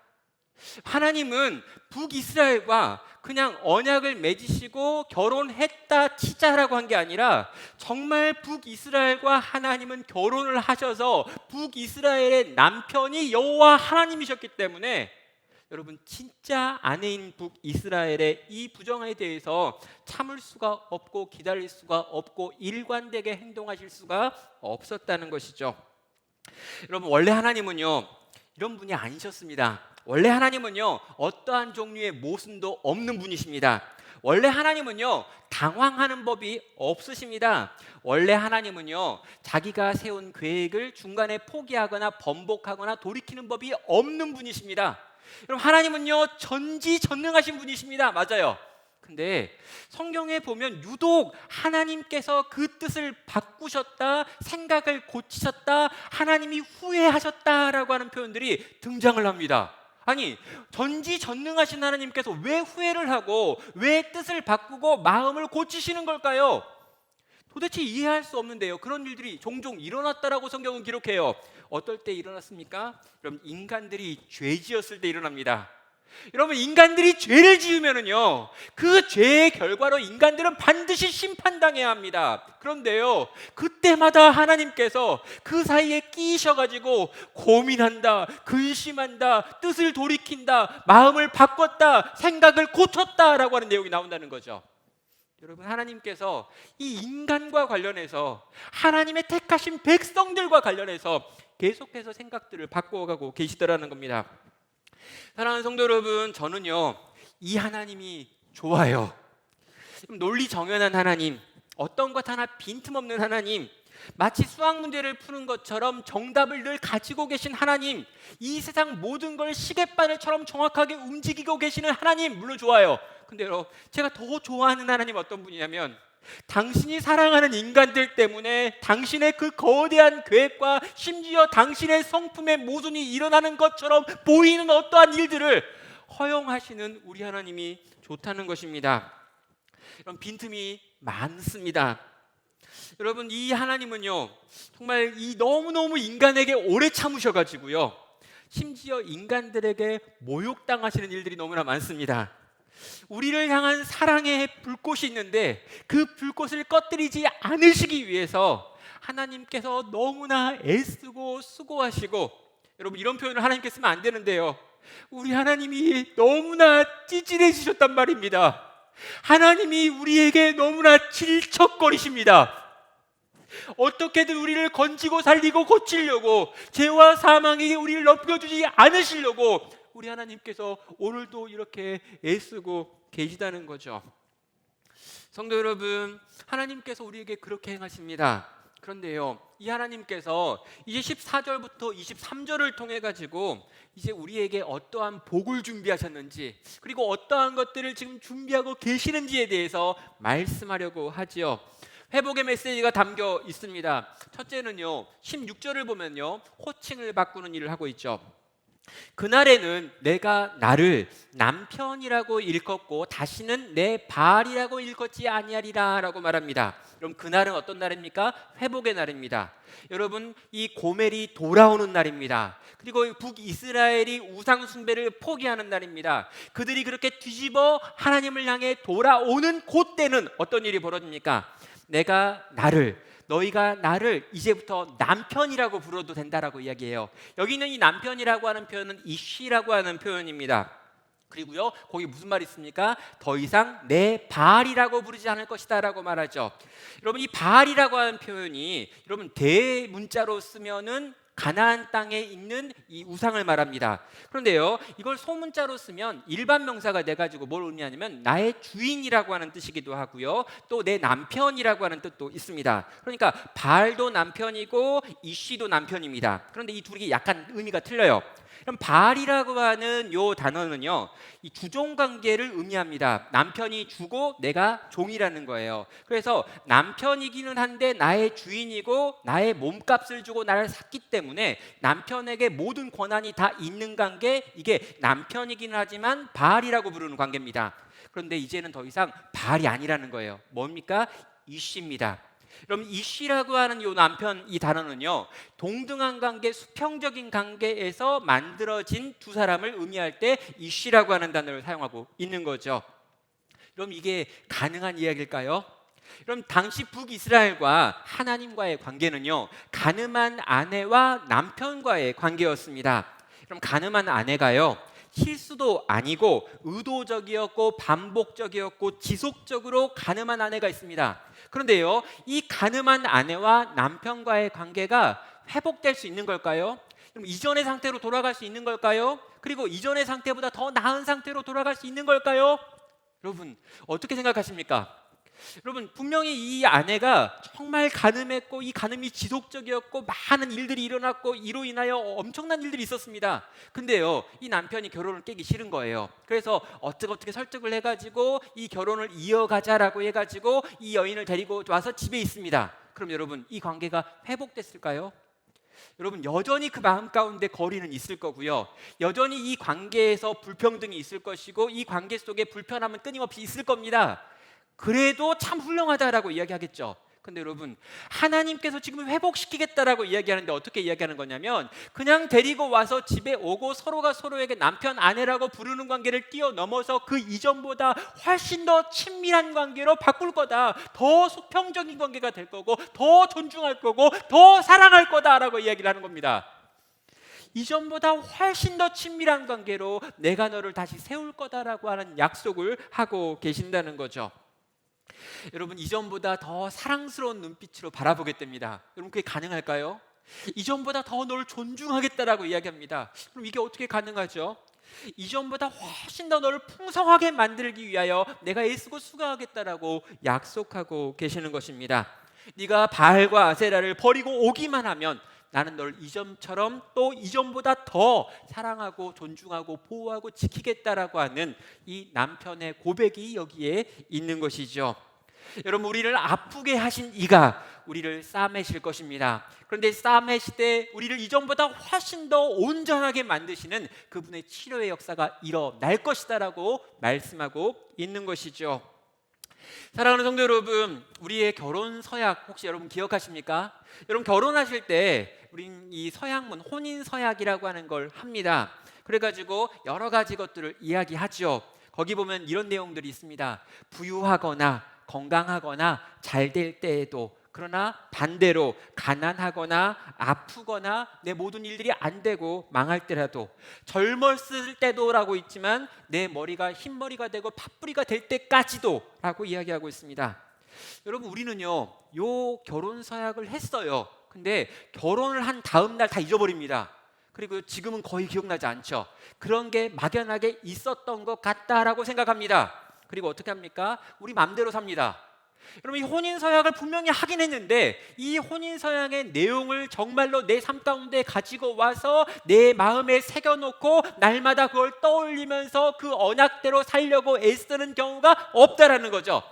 하나님은 북이스라엘과 그냥 언약을 맺으시고 결혼했다 치자라고 한 게 아니라, 정말 북이스라엘과 하나님은 결혼을 하셔서 북이스라엘의 남편이 여호와 하나님이셨기 때문에, 여러분, 진짜 아내인 북이스라엘의 이 부정에 대해서 참을 수가 없고 기다릴 수가 없고 일관되게 행동하실 수가 없었다는 것이죠. 여러분, 원래 하나님은요, 이런 분이 아니셨습니다. 원래 하나님은요, 어떠한 종류의 모순도 없는 분이십니다. 원래 하나님은요, 당황하는 법이 없으십니다. 원래 하나님은요, 자기가 세운 계획을 중간에 포기하거나 번복하거나 돌이키는 법이 없는 분이십니다. 여러분, 하나님은요, 전지전능하신 분이십니다. 맞아요. 근데 성경에 보면 유독 하나님께서 그 뜻을 바꾸셨다, 생각을 고치셨다, 하나님이 후회하셨다라고 하는 표현들이 등장을 합니다. 아니, 전지전능하신 하나님께서 왜 후회를 하고 왜 뜻을 바꾸고 마음을 고치시는 걸까요? 도대체 이해할 수 없는데요, 그런 일들이 종종 일어났다라고 성경은 기록해요. 어떨 때 일어났습니까? 여러분, 인간들이 죄 지었을 때 일어납니다. 여러분, 인간들이 죄를 지으면은요, 그 죄의 결과로 인간들은 반드시 심판당해야 합니다. 그런데요, 그때마다 하나님께서 그 사이에 끼셔가지고 고민한다, 근심한다, 뜻을 돌이킨다, 마음을 바꿨다, 생각을 고쳤다라고 하는 내용이 나온다는 거죠. 여러분, 하나님께서 이 인간과 관련해서, 하나님의 택하신 백성들과 관련해서 계속해서 생각들을 바꿔가고 계시더라는 겁니다. 사랑하는 성도 여러분, 저는요, 이 하나님이 좋아요. 논리정연한 하나님, 어떤 것 하나 빈틈없는 하나님, 마치 수학 문제를 푸는 것처럼 정답을 늘 가지고 계신 하나님, 이 세상 모든 걸 시계바늘처럼 정확하게 움직이고 계시는 하나님, 물론 좋아요. 근데 여러분, 제가 더 좋아하는 하나님 어떤 분이냐면, 당신이 사랑하는 인간들 때문에 당신의 그 거대한 계획과 심지어 당신의 성품의 모순이 일어나는 것처럼 보이는 어떠한 일들을 허용하시는 우리 하나님이 좋다는 것입니다. 이런 빈틈이 많습니다. 여러분, 이 하나님은요, 정말 이 너무너무 인간에게 오래 참으셔가지고요, 심지어 인간들에게 모욕당하시는 일들이 너무나 많습니다. 우리를 향한 사랑의 불꽃이 있는데 그 불꽃을 꺼뜨리지 않으시기 위해서 하나님께서 너무나 애쓰고 수고하시고, 여러분, 이런 표현을 하나님께 쓰면 안 되는데요, 우리 하나님이 너무나 찌질해지셨단 말입니다. 하나님이 우리에게 너무나 질척거리십니다. 어떻게든 우리를 건지고 살리고 고치려고, 죄와 사망에게 우리를 넘겨주지 않으시려고 우리 하나님께서 오늘도 이렇게 애쓰고 계시다는 거죠. 성도 여러분, 하나님께서 우리에게 그렇게 행하십니다. 그런데요, 이 하나님께서 이제 14절부터 23절을 통해 가지고 이제 우리에게 어떠한 복을 준비하셨는지, 그리고 어떠한 것들을 지금 준비하고 계시는지에 대해서 말씀하려고 하지요. 회복의 메시지가 담겨 있습니다. 첫째는요, 16절을 보면요, 호칭을 바꾸는 일을 하고 있죠. 그날에는 내가 나를 남편이라고 일컫고 다시는 내 바알이라고 일컫지 아니하리라 라고 말합니다. 그럼 그날은 어떤 날입니까? 회복의 날입니다. 여러분, 이 고멜이 돌아오는 날입니다. 그리고 북이스라엘이 우상 숭배를 포기하는 날입니다. 그들이 그렇게 뒤집어 하나님을 향해 돌아오는 그때는 어떤 일이 벌어집니까? 너희가 나를 이제부터 남편이라고 불러도 된다라고 이야기해요. 여기 있는 이 남편이라고 하는 표현은 이쉬라고 하는 표현입니다. 그리고요, 거기 무슨 말이 있습니까? 더 이상 내 바알이라고 부르지 않을 것이다 라고 말하죠. 여러분, 이 바알이라고 하는 표현이 여러분 대문자로 쓰면은 가나안 땅에 있는 이 우상을 말합니다. 그런데요, 이걸 소문자로 쓰면 일반 명사가 돼가지고 뭘 의미하냐면 나의 주인이라고 하는 뜻이기도 하고요, 또 내 남편이라고 하는 뜻도 있습니다. 그러니까 바알도 남편이고 이쉬도 남편입니다. 그런데 이 둘이 약간 의미가 틀려요. 그럼 바알이라고 하는 요 단어는요, 이 주종 관계를 의미합니다. 남편이 주고 내가 종이라는 거예요. 그래서 남편이기는 한데 나의 주인이고 나의 몸값을 주고 나를 샀기 때문에 남편에게 모든 권한이 다 있는 관계, 이게 남편이기는 하지만 바알이라고 부르는 관계입니다. 그런데 이제는 더 이상 바알이 아니라는 거예요. 뭡니까? 이씨입니다. 여러분, 이씨라고 하는 이 남편, 이 단어는요, 동등한 관계, 수평적인 관계에서 만들어진 두 사람을 의미할 때 이씨라고 하는 단어를 사용하고 있는 거죠. 그럼 이게 가능한 이야기일까요? 그럼 당시 북이스라엘과 하나님과의 관계는요, 가늠한 아내와 남편과의 관계였습니다. 그럼 가늠한 아내가요, 실수도 아니고 의도적이었고 반복적이었고 지속적으로 가늠한 아내가 있습니다. 그런데요, 이 가늠한 아내와 남편과의 관계가 회복될 수 있는 걸까요? 그럼 이전의 상태로 돌아갈 수 있는 걸까요? 그리고 이전의 상태보다 더 나은 상태로 돌아갈 수 있는 걸까요? 여러분, 어떻게 생각하십니까? 여러분, 분명히 이 아내가 정말 가늠했고 이 가늠이 지속적이었고 많은 일들이 일어났고 이로 인하여 엄청난 일들이 있었습니다. 근데요, 이 남편이 결혼을 깨기 싫은 거예요. 그래서 어떻게 설득을 해가지고 이 결혼을 이어가자라고 해가지고 이 여인을 데리고 와서 집에 있습니다. 그럼 여러분, 이 관계가 회복됐을까요? 여러분, 여전히 그 마음 가운데 거리는 있을 거고요, 여전히 이 관계에서 불평등이 있을 것이고 이 관계 속에 불편함은 끊임없이 있을 겁니다. 그래도 참 훌륭하다라고 이야기하겠죠. 근데 여러분, 하나님께서 지금 회복시키겠다라고 이야기하는데 어떻게 이야기하는 거냐면, 그냥 데리고 와서 집에 오고 서로가 서로에게 남편, 아내라고 부르는 관계를 뛰어넘어서 그 이전보다 훨씬 더 친밀한 관계로 바꿀 거다, 더 수평적인 관계가 될 거고 더 존중할 거고 더 사랑할 거다라고 이야기를 하는 겁니다. 이전보다 훨씬 더 친밀한 관계로 내가 너를 다시 세울 거다라고 하는 약속을 하고 계신다는 거죠. 여러분, 이전보다 더 사랑스러운 눈빛으로 바라보겠답니다. 여러분, 그게 가능할까요? 이전보다 더 너를 존중하겠다라고 이야기합니다. 그럼 이게 어떻게 가능하죠? 이전보다 훨씬 더 너를 풍성하게 만들기 위하여 내가 애쓰고 수고하겠다라고 약속하고 계시는 것입니다. 네가 바알과 아세라를 버리고 오기만 하면 나는 널 이전처럼 또 이전보다 더 사랑하고 존중하고 보호하고 지키겠다라고 하는 이 남편의 고백이 여기에 있는 것이죠. 여러분, 우리를 아프게 하신 이가 우리를 싸매실 것입니다. 그런데 싸매실 때 우리를 이전보다 훨씬 더 온전하게 만드시는 그분의 치료의 역사가 일어날 것이다라고 말씀하고 있는 것이죠. 사랑하는 성도 여러분, 우리의 결혼 서약 혹시 여러분 기억하십니까? 여러분, 결혼하실 때 우린 이 서약문, 혼인 서약이라고 하는 걸 합니다. 그래가지고 여러 가지 것들을 이야기하죠. 거기 보면 이런 내용들이 있습니다. 부유하거나 건강하거나 잘 될 때에도, 그러나 반대로 가난하거나 아프거나 내 모든 일들이 안 되고 망할 때라도, 젊었을 때도 라고 있지만 내 머리가 흰머리가 되고 팥뿌리가 될 때까지도 라고 이야기하고 있습니다. 여러분, 우리는요, 요 결혼 서약을 했어요. 근데 결혼을 한 다음 날 다 잊어버립니다. 그리고 지금은 거의 기억나지 않죠. 그런 게 막연하게 있었던 것 같다라고 생각합니다. 그리고 어떻게 합니까? 우리 맘대로 삽니다. 여러분, 이 혼인서약을 분명히 하긴 했는데 이 혼인서약의 내용을 정말로 내 삶 가운데 가지고 와서 내 마음에 새겨놓고 날마다 그걸 떠올리면서 그 언약대로 살려고 애쓰는 경우가 없다라는 거죠.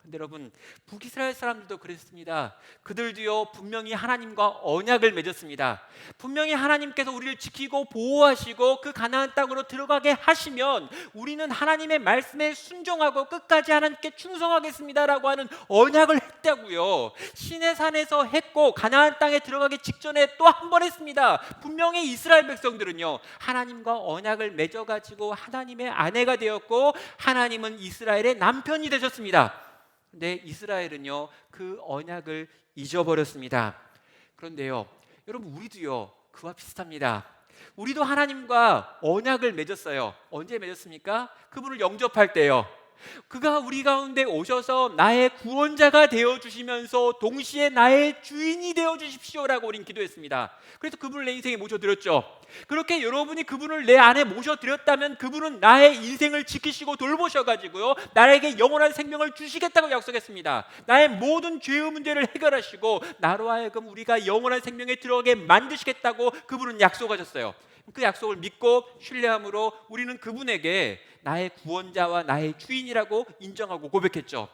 근데 여러분, 북이스라엘 사람들도 그랬습니다. 그들도요 분명히 하나님과 언약을 맺었습니다. 분명히 하나님께서 우리를 지키고 보호하시고 그 가나안 땅으로 들어가게 하시면 우리는 하나님의 말씀에 순종하고 끝까지 하나님께 충성하겠습니다라고 하는 언약을 했다고요. 시내산에서 했고 가나안 땅에 들어가기 직전에 또 한 번 했습니다. 분명히 이스라엘 백성들은요 하나님과 언약을 맺어가지고 하나님의 아내가 되었고 하나님은 이스라엘의 남편이 되셨습니다. 근데 이스라엘은요 그 언약을 잊어버렸습니다. 그런데요 여러분, 우리도요 그와 비슷합니다. 우리도 하나님과 언약을 맺었어요. 언제 맺었습니까? 그분을 영접할 때요. 그가 우리 가운데 오셔서 나의 구원자가 되어주시면서 동시에 나의 주인이 되어주십시오라고 우린 기도했습니다. 그래서 그분을 내 인생에 모셔드렸죠. 그렇게 여러분이 그분을 내 안에 모셔드렸다면 그분은 나의 인생을 지키시고 돌보셔가지고요 나에게 영원한 생명을 주시겠다고 약속했습니다. 나의 모든 죄의 문제를 해결하시고 나로 하여금 우리가 영원한 생명에 들어가게 만드시겠다고 그분은 약속하셨어요. 그 약속을 믿고 신뢰함으로 우리는 그분에게 나의 구원자와 나의 주인이라고 인정하고 고백했죠.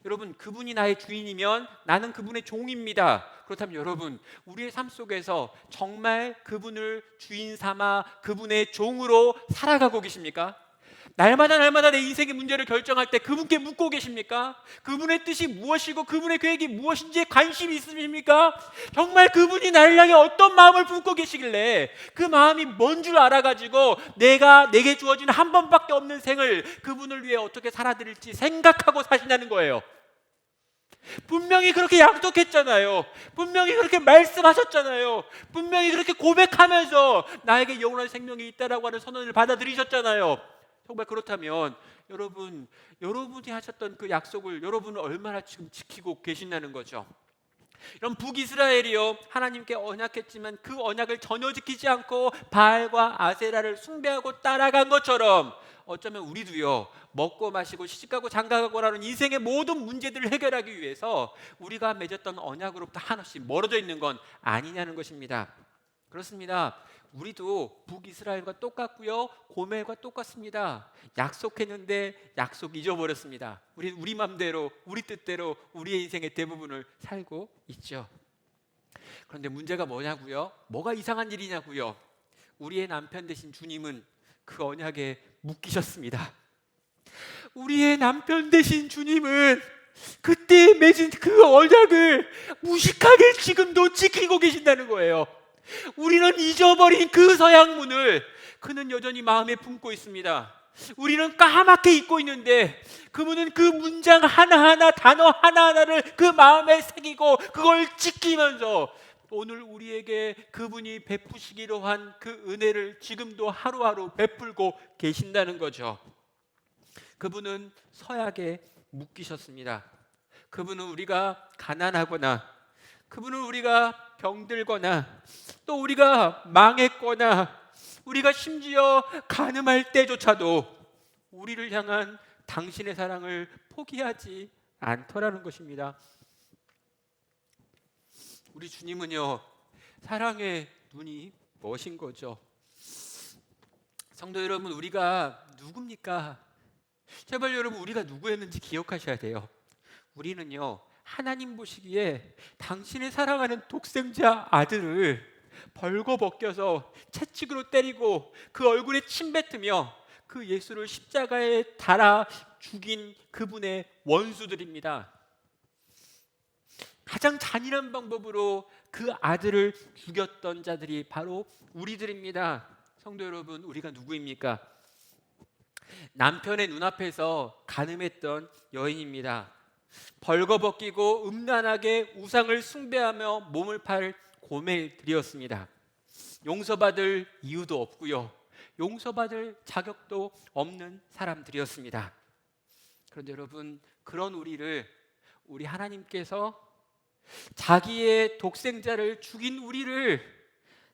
여러분, 그분이 나의 주인이면 나는 그분의 종입니다. 그렇다면 여러분, 우리의 삶 속에서 정말 그분을 주인 삼아 그분의 종으로 살아가고 계십니까? 날마다 내 인생의 문제를 결정할 때 그분께 묻고 계십니까? 그분의 뜻이 무엇이고 그분의 계획이 무엇인지에 관심이 있으십니까? 정말 그분이 나를 향해 어떤 마음을 품고 계시길래 그 마음이 뭔 줄 알아가지고 내게 주어진 한 번밖에 없는 생을 그분을 위해 어떻게 살아드릴지 생각하고 사시냐는 거예요. 분명히 그렇게 약속했잖아요. 분명히 그렇게 말씀하셨잖아요. 분명히 그렇게 고백하면서 나에게 영원한 생명이 있다라고 하는 선언을 받아들이셨잖아요. 정말 그렇다면 여러분이 하셨던 그 약속을 여러분은 얼마나 지금 지키고 계신다는 거죠. 이런 북이스라엘이요 하나님께 언약했지만 그 언약을 전혀 지키지 않고 바알과 아세라를 숭배하고 따라간 것처럼 어쩌면 우리도요 먹고 마시고 시집가고 장가가고라는 인생의 모든 문제들을 해결하기 위해서 우리가 맺었던 언약으로부터 한없이 멀어져 있는 건 아니냐는 것입니다. 그렇습니다. 우리도 북이스라엘과 똑같고요 고멜과 똑같습니다. 약속했는데 약속 잊어버렸습니다. 우리 맘대로 우리 뜻대로 우리의 인생의 대부분을 살고 있죠. 그런데 문제가 뭐냐고요? 뭐가 이상한 일이냐고요? 우리의 남편 되신 주님은 그 언약에 묶이셨습니다. 우리의 남편 되신 주님은 그때 맺은 그 언약을 무식하게 지금도 지키고 계신다는 거예요. 우리는 잊어버린 그 서양문을 그는 여전히 마음에 품고 있습니다. 우리는 까맣게 잊고 있는데 그분은 그 문장 하나하나 단어 하나하나를 그 마음에 새기고 그걸 지키면서 오늘 우리에게 그분이 베푸시기로 한 그 은혜를 지금도 하루하루 베풀고 계신다는 거죠. 그분은 서약에 묶이셨습니다. 그분은 우리가 가난하거나 그분은 우리가 병들거나 또 우리가 망했거나 우리가 심지어 간음할 때조차도 우리를 향한 당신의 사랑을 포기하지 않더라는 것입니다. 우리 주님은요 사랑의 눈이 멋인 거죠. 성도 여러분, 우리가 누굽니까? 제발 여러분, 우리가 누구였는지 기억하셔야 돼요. 우리는요 하나님 보시기에 당신의 사랑하는 독생자 아들을 벌거벗겨서 채찍으로 때리고 그 얼굴에 침 뱉으며 그 예수를 십자가에 달아 죽인 그분의 원수들입니다. 가장 잔인한 방법으로 그 아들을 죽였던 자들이 바로 우리들입니다. 성도 여러분, 우리가 누구입니까? 남편의 눈앞에서 간음했던 여인입니다. 벌거벗기고 음란하게 우상을 숭배하며 몸을 팔 고멜들이었습니다. 용서받을 이유도 없고요 용서받을 자격도 없는 사람들이었습니다. 그런데 여러분, 그런 우리 하나님께서 자기의 독생자를 죽인 우리를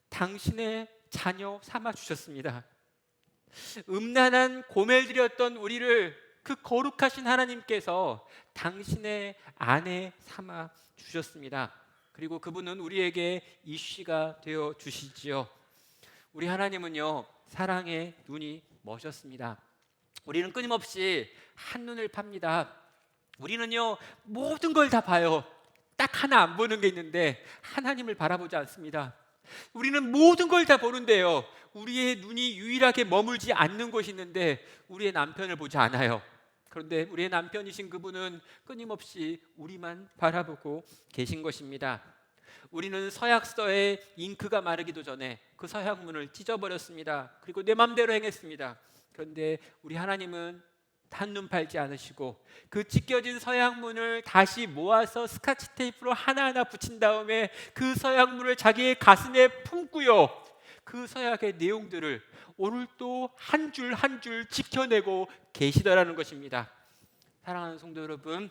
당신의 자녀 삼아 주셨습니다. 음란한 고멜들이었던 우리를 그 거룩하신 하나님께서 당신의 아내 삼아 주셨습니다. 그리고 그분은 우리에게 이씨가 되어 주시지요. 우리 하나님은요 사랑의 눈이 머셨습니다. 우리는 끊임없이 한눈을 팝니다. 우리는요, 모든 걸 다 봐요. 딱 하나 안 보는 게 있는데 하나님을 바라보지 않습니다. 우리는 모든 걸 다 보는데요, 우리의 눈이 유일하게 머물지 않는 곳이 있는데 우리의 남편을 보지 않아요. 그런데 우리의 남편이신 그분은 끊임없이 우리만 바라보고 계신 것입니다. 우리는 서약서에 잉크가 마르기도 전에 그 서약문을 찢어버렸습니다. 그리고 내 맘대로 행했습니다. 그런데 우리 하나님은 한눈 팔지 않으시고 그 찢겨진 서약문을 다시 모아서 스카치 테이프로 하나하나 붙인 다음에 그 서약문을 자기의 가슴에 품고요, 그 서약의 내용들을 오늘도 한 줄 한 줄 지켜내고 계시더라는 것입니다. 사랑하는 성도 여러분,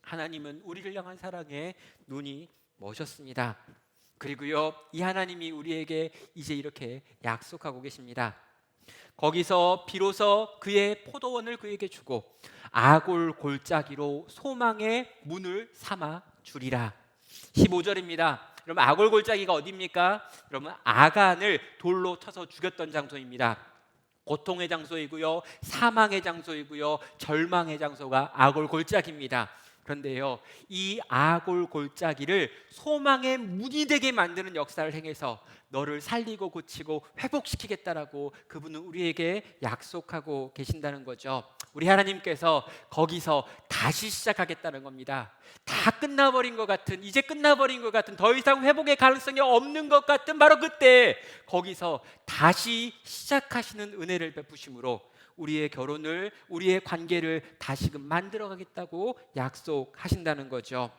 하나님은 우리를 향한 사랑에 눈이 머셨습니다. 그리고요, 이 하나님이 우리에게 이제 이렇게 약속하고 계십니다. 거기서 비로소 그의 포도원을 그에게 주고 아골 골짜기로 소망의 문을 삼아 주리라. 15절입니다. 여러분, 아골 골짜기가 어디입니까? 여러분, 아간을 돌로 쳐서 죽였던 장소입니다. 고통의 장소이고요, 사망의 장소이고요, 절망의 장소가 아골 골짜기입니다. 그런데요, 이 아골 골짜기를 소망의 문이 되게 만드는 역사를 행해서 너를 살리고 고치고 회복시키겠다라고 그분은 우리에게 약속하고 계신다는 거죠. 우리 하나님께서 거기서 다시 시작하겠다는 겁니다. 다 끝나버린 것 같은, 이제 끝나버린 것 같은, 더 이상 회복의 가능성이 없는 것 같은 바로 그때 거기서 다시 시작하시는 은혜를 베푸심으로 우리의 결혼을, 우리의 관계를 다시금 만들어가겠다고 약속하신다는 거죠.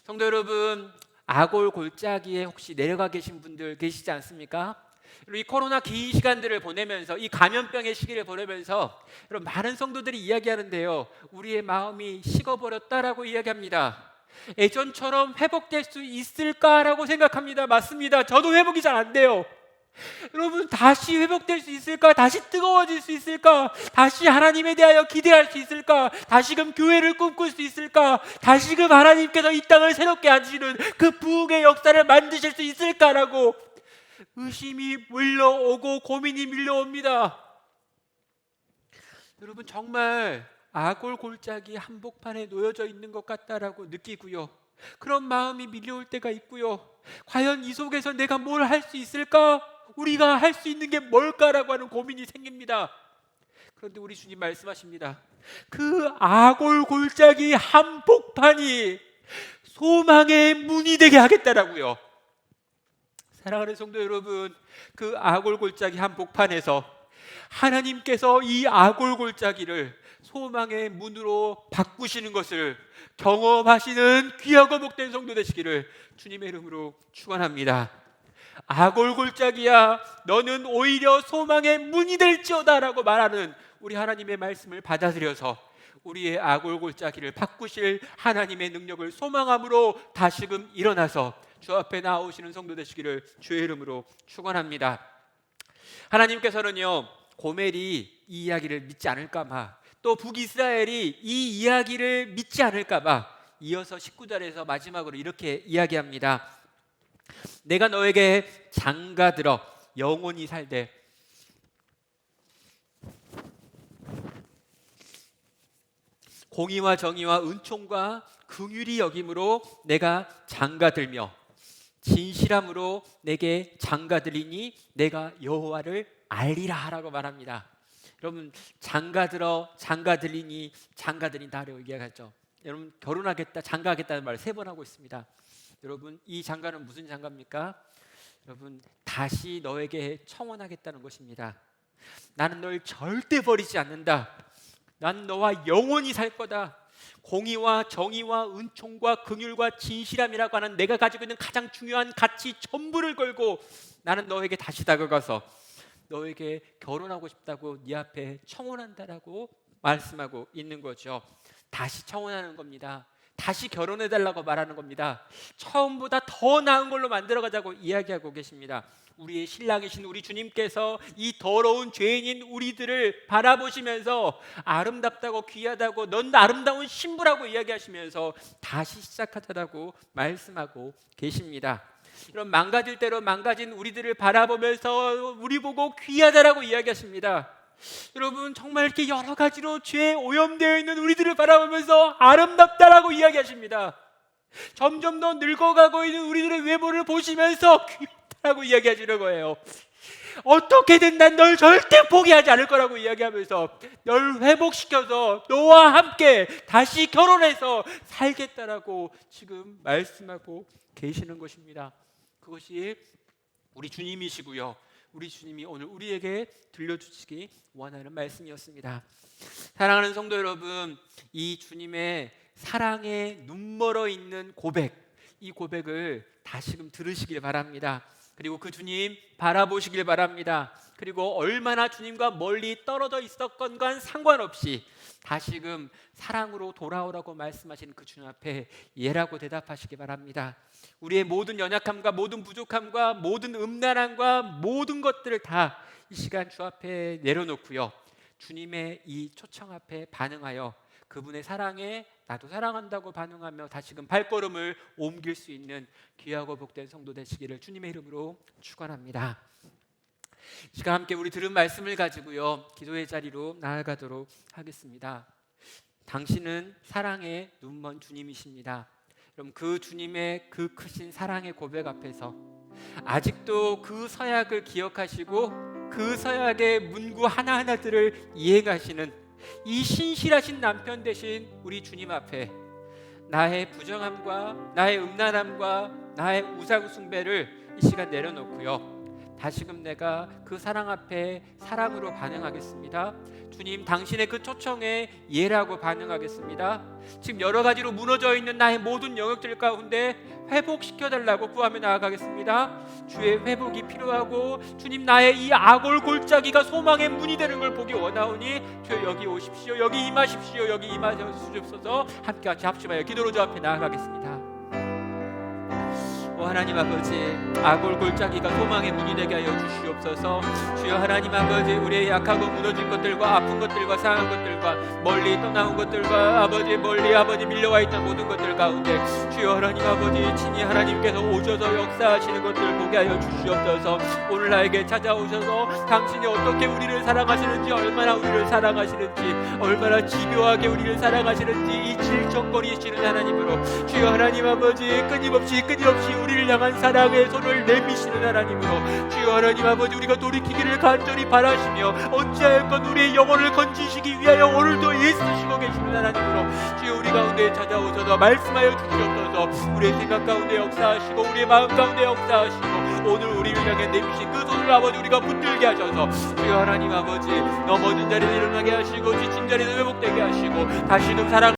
성도 여러분, 아골 골짜기에 혹시 내려가 계신 분들 계시지 않습니까? 이 코로나 긴 시간들을 보내면서, 이 감염병의 시기를 보내면서 여러분, 많은 성도들이 이야기하는데요, 우리의 마음이 식어버렸다라고 이야기합니다. 예전처럼 회복될 수 있을까라고 생각합니다. 맞습니다. 저도 회복이 잘 안 돼요. 여러분, 다시 회복될 수 있을까? 다시 뜨거워질 수 있을까? 다시 하나님에 대하여 기대할 수 있을까? 다시금 교회를 꿈꿀 수 있을까? 다시금 하나님께서 이 땅을 새롭게 하시는 그 부흥의 역사를 만드실 수 있을까라고 의심이 밀려오고 고민이 밀려옵니다. 여러분, 정말 아골 골짜기 한복판에 놓여져 있는 것 같다라고 느끼고요, 그런 마음이 밀려올 때가 있고요, 과연 이 속에서 내가 뭘 할 수 있을까? 우리가 할 수 있는 게 뭘까라고 하는 고민이 생깁니다. 그런데 우리 주님 말씀하십니다. 그 아골 골짜기 한복판이 소망의 문이 되게 하겠다라고요. 사랑하는 성도 여러분, 그 아골 골짜기 한복판에서 하나님께서 이 아골 골짜기를 소망의 문으로 바꾸시는 것을 경험하시는 귀하고 복된 성도 되시기를 주님의 이름으로 축원합니다. 아골 골짜기야, 너는 오히려 소망의 문이 될지어다 라고 말하는 우리 하나님의 말씀을 받아들여서 우리의 아골 골짜기를 바꾸실 하나님의 능력을 소망함으로 다시금 일어나서 주 앞에 나오시는 성도 되시기를 주의 이름으로 축원합니다. 하나님께서는요, 고멜이 이 이야기를 믿지 않을까봐, 또 북이스라엘이 이 이야기를 믿지 않을까봐 이어서 19절에서 마지막으로 이렇게 이야기합니다. 내가 너에게 장가들어 영원히 살되 공의와 정의와 은총과 긍휼이 여김으로 내가 장가들며 진실함으로 내게 장가들리니 내가 여호와를 알리라 라고 말합니다. 여러분, 장가들어, 장가들리니, 장가들린다라고 얘기하죠. 여러분, 결혼하겠다, 장가하겠다는 말을 3번 하고 있습니다. 여러분, 이 장가는 무슨 장가입니까? 여러분, 다시 너에게 청혼하겠다는 것입니다. 나는 널 절대 버리지 않는다. 난 너와 영원히 살 거다. 공의와 정의와 은총과 긍휼과 진실함이라고 하는 내가 가지고 있는 가장 중요한 가치 전부를 걸고 나는 너에게 다시 다가가서 너에게 결혼하고 싶다고 네 앞에 청혼한다라고 말씀하고 있는 거죠. 다시 청혼하는 겁니다. 다시 결혼해달라고 말하는 겁니다. 처음보다 더 나은 걸로 만들어가자고 이야기하고 계십니다. 우리의 신랑이신 우리 주님께서 이 더러운 죄인인 우리들을 바라보시면서 아름답다고 귀하다고 넌 아름다운 신부라고 이야기하시면서 다시 시작하자고 말씀하고 계십니다. 이런 망가질 대로 망가진 우리들을 바라보면서 우리 보고 귀하다라고 이야기하십니다. 여러분, 정말 이렇게 여러 가지로 죄에 오염되어 있는 우리들을 바라보면서 아름답다라고 이야기하십니다. 점점 더 늙어가고 있는 우리들의 외모를 보시면서 귀엽다라고 이야기하시는 거예요. 어떻게든 난 널 절대 포기하지 않을 거라고 이야기하면서 널 회복시켜서 너와 함께 다시 결혼해서 살겠다라고 지금 말씀하고 계시는 것입니다. 그것이 우리 주님이시고요, 우리 주님이 오늘 우리에게 들려주시기 원하는 말씀이었습니다. 사랑하는 성도 여러분, 이 주님의 사랑에 눈멀어 있는 고백, 이 고백을 다시금 들으시길 바랍니다. 그리고 그 주님 바라보시길 바랍니다. 그리고 얼마나 주님과 멀리 떨어져 있었건간 상관없이 다시금 사랑으로 돌아오라고 말씀하시는 그 주님 앞에 예라고 대답하시기 바랍니다. 우리의 모든 연약함과 모든 부족함과 모든 음란함과 모든 것들을 다 이 시간 주 앞에 내려놓고요, 주님의 이 초청 앞에 반응하여 그분의 사랑에 나도 사랑한다고 반응하며 다시금 발걸음을 옮길 수 있는 귀하고 복된 성도 되시기를 주님의 이름으로 축원합니다. 이 시간 함께 우리 들은 말씀을 가지고요, 기도의 자리로 나아가도록 하겠습니다. 당신은 사랑의 눈먼 주님이십니다. 그럼 그 주님의 그 크신 사랑의 고백 앞에서 아직도 그 서약을 기억하시고 그 서약의 문구 하나하나들을 이행하시는 이 신실하신 남편 되신 우리 주님 앞에 나의 부정함과 나의 음란함과 나의 우상 숭배를 이 시간 내려놓고요, 다시금 내가 그 사랑 앞에 사랑으로 반응하겠습니다. 주님, 당신의 그 초청에 예라고 반응하겠습니다. 지금 여러 가지로 무너져 있는 나의 모든 영역들 가운데 회복시켜달라고 구하며 나아가겠습니다. 주의 회복이 필요하고 주님, 나의 이 악올 골짜기가 소망의 문이 되는 걸 보기 원하오니 주여 여기 오십시오, 여기 임하십시오, 여기 임하시옵소서. 함께 같이 합심하여 기도로 주 앞에 나아가겠습니다. 오 하나님 아버지, 악올 골짜기가 소망의 문이 되게 하여 주시옵소서. 주여 하나님 아버지, 우리의 약하고 무너진 것들과 아픈 것들과 상한 것들과 멀리 떠나온 것들과 아버지 멀리 아버지 밀려와 있던 모든 것들 가운데 주여 하나님 아버지, 친히 하나님께서 오셔서 역사하시는 것들 보게 하여 주시옵소서. 오늘 나에게 찾아오셔서 당신이 어떻게 우리를 사랑하시는지, 얼마나 우리를 사랑하시는지, 얼마나 집요하게 우리를 사랑하시는지 이 질척거리시는 하나님으로 주여 하나님 아버지, 끊임없이 우리를 향한 사랑의 손을 내미시는 하나님으로 주여 하나님 아버지, 우리가 돌이키기를 간절히 바라시며 어찌하였건 우리의 영혼을 건지시기 위하여 오늘도 애쓰시고 계시는 하나님으로 주여 우리 가운데 찾아오셔서 말씀하여 주시옵소서. 우리의 생각 가운데 역사하시고 우리의 마음 가운데 역사하시고 오늘 우리를 향해 내미신 그 손을 아버지 우리가 붙들게 하셔서 주여 하나님 아버지, 넘어진 자리에 일어나게 하시고 지친 자리에 회복되게 하시고 다시금 사랑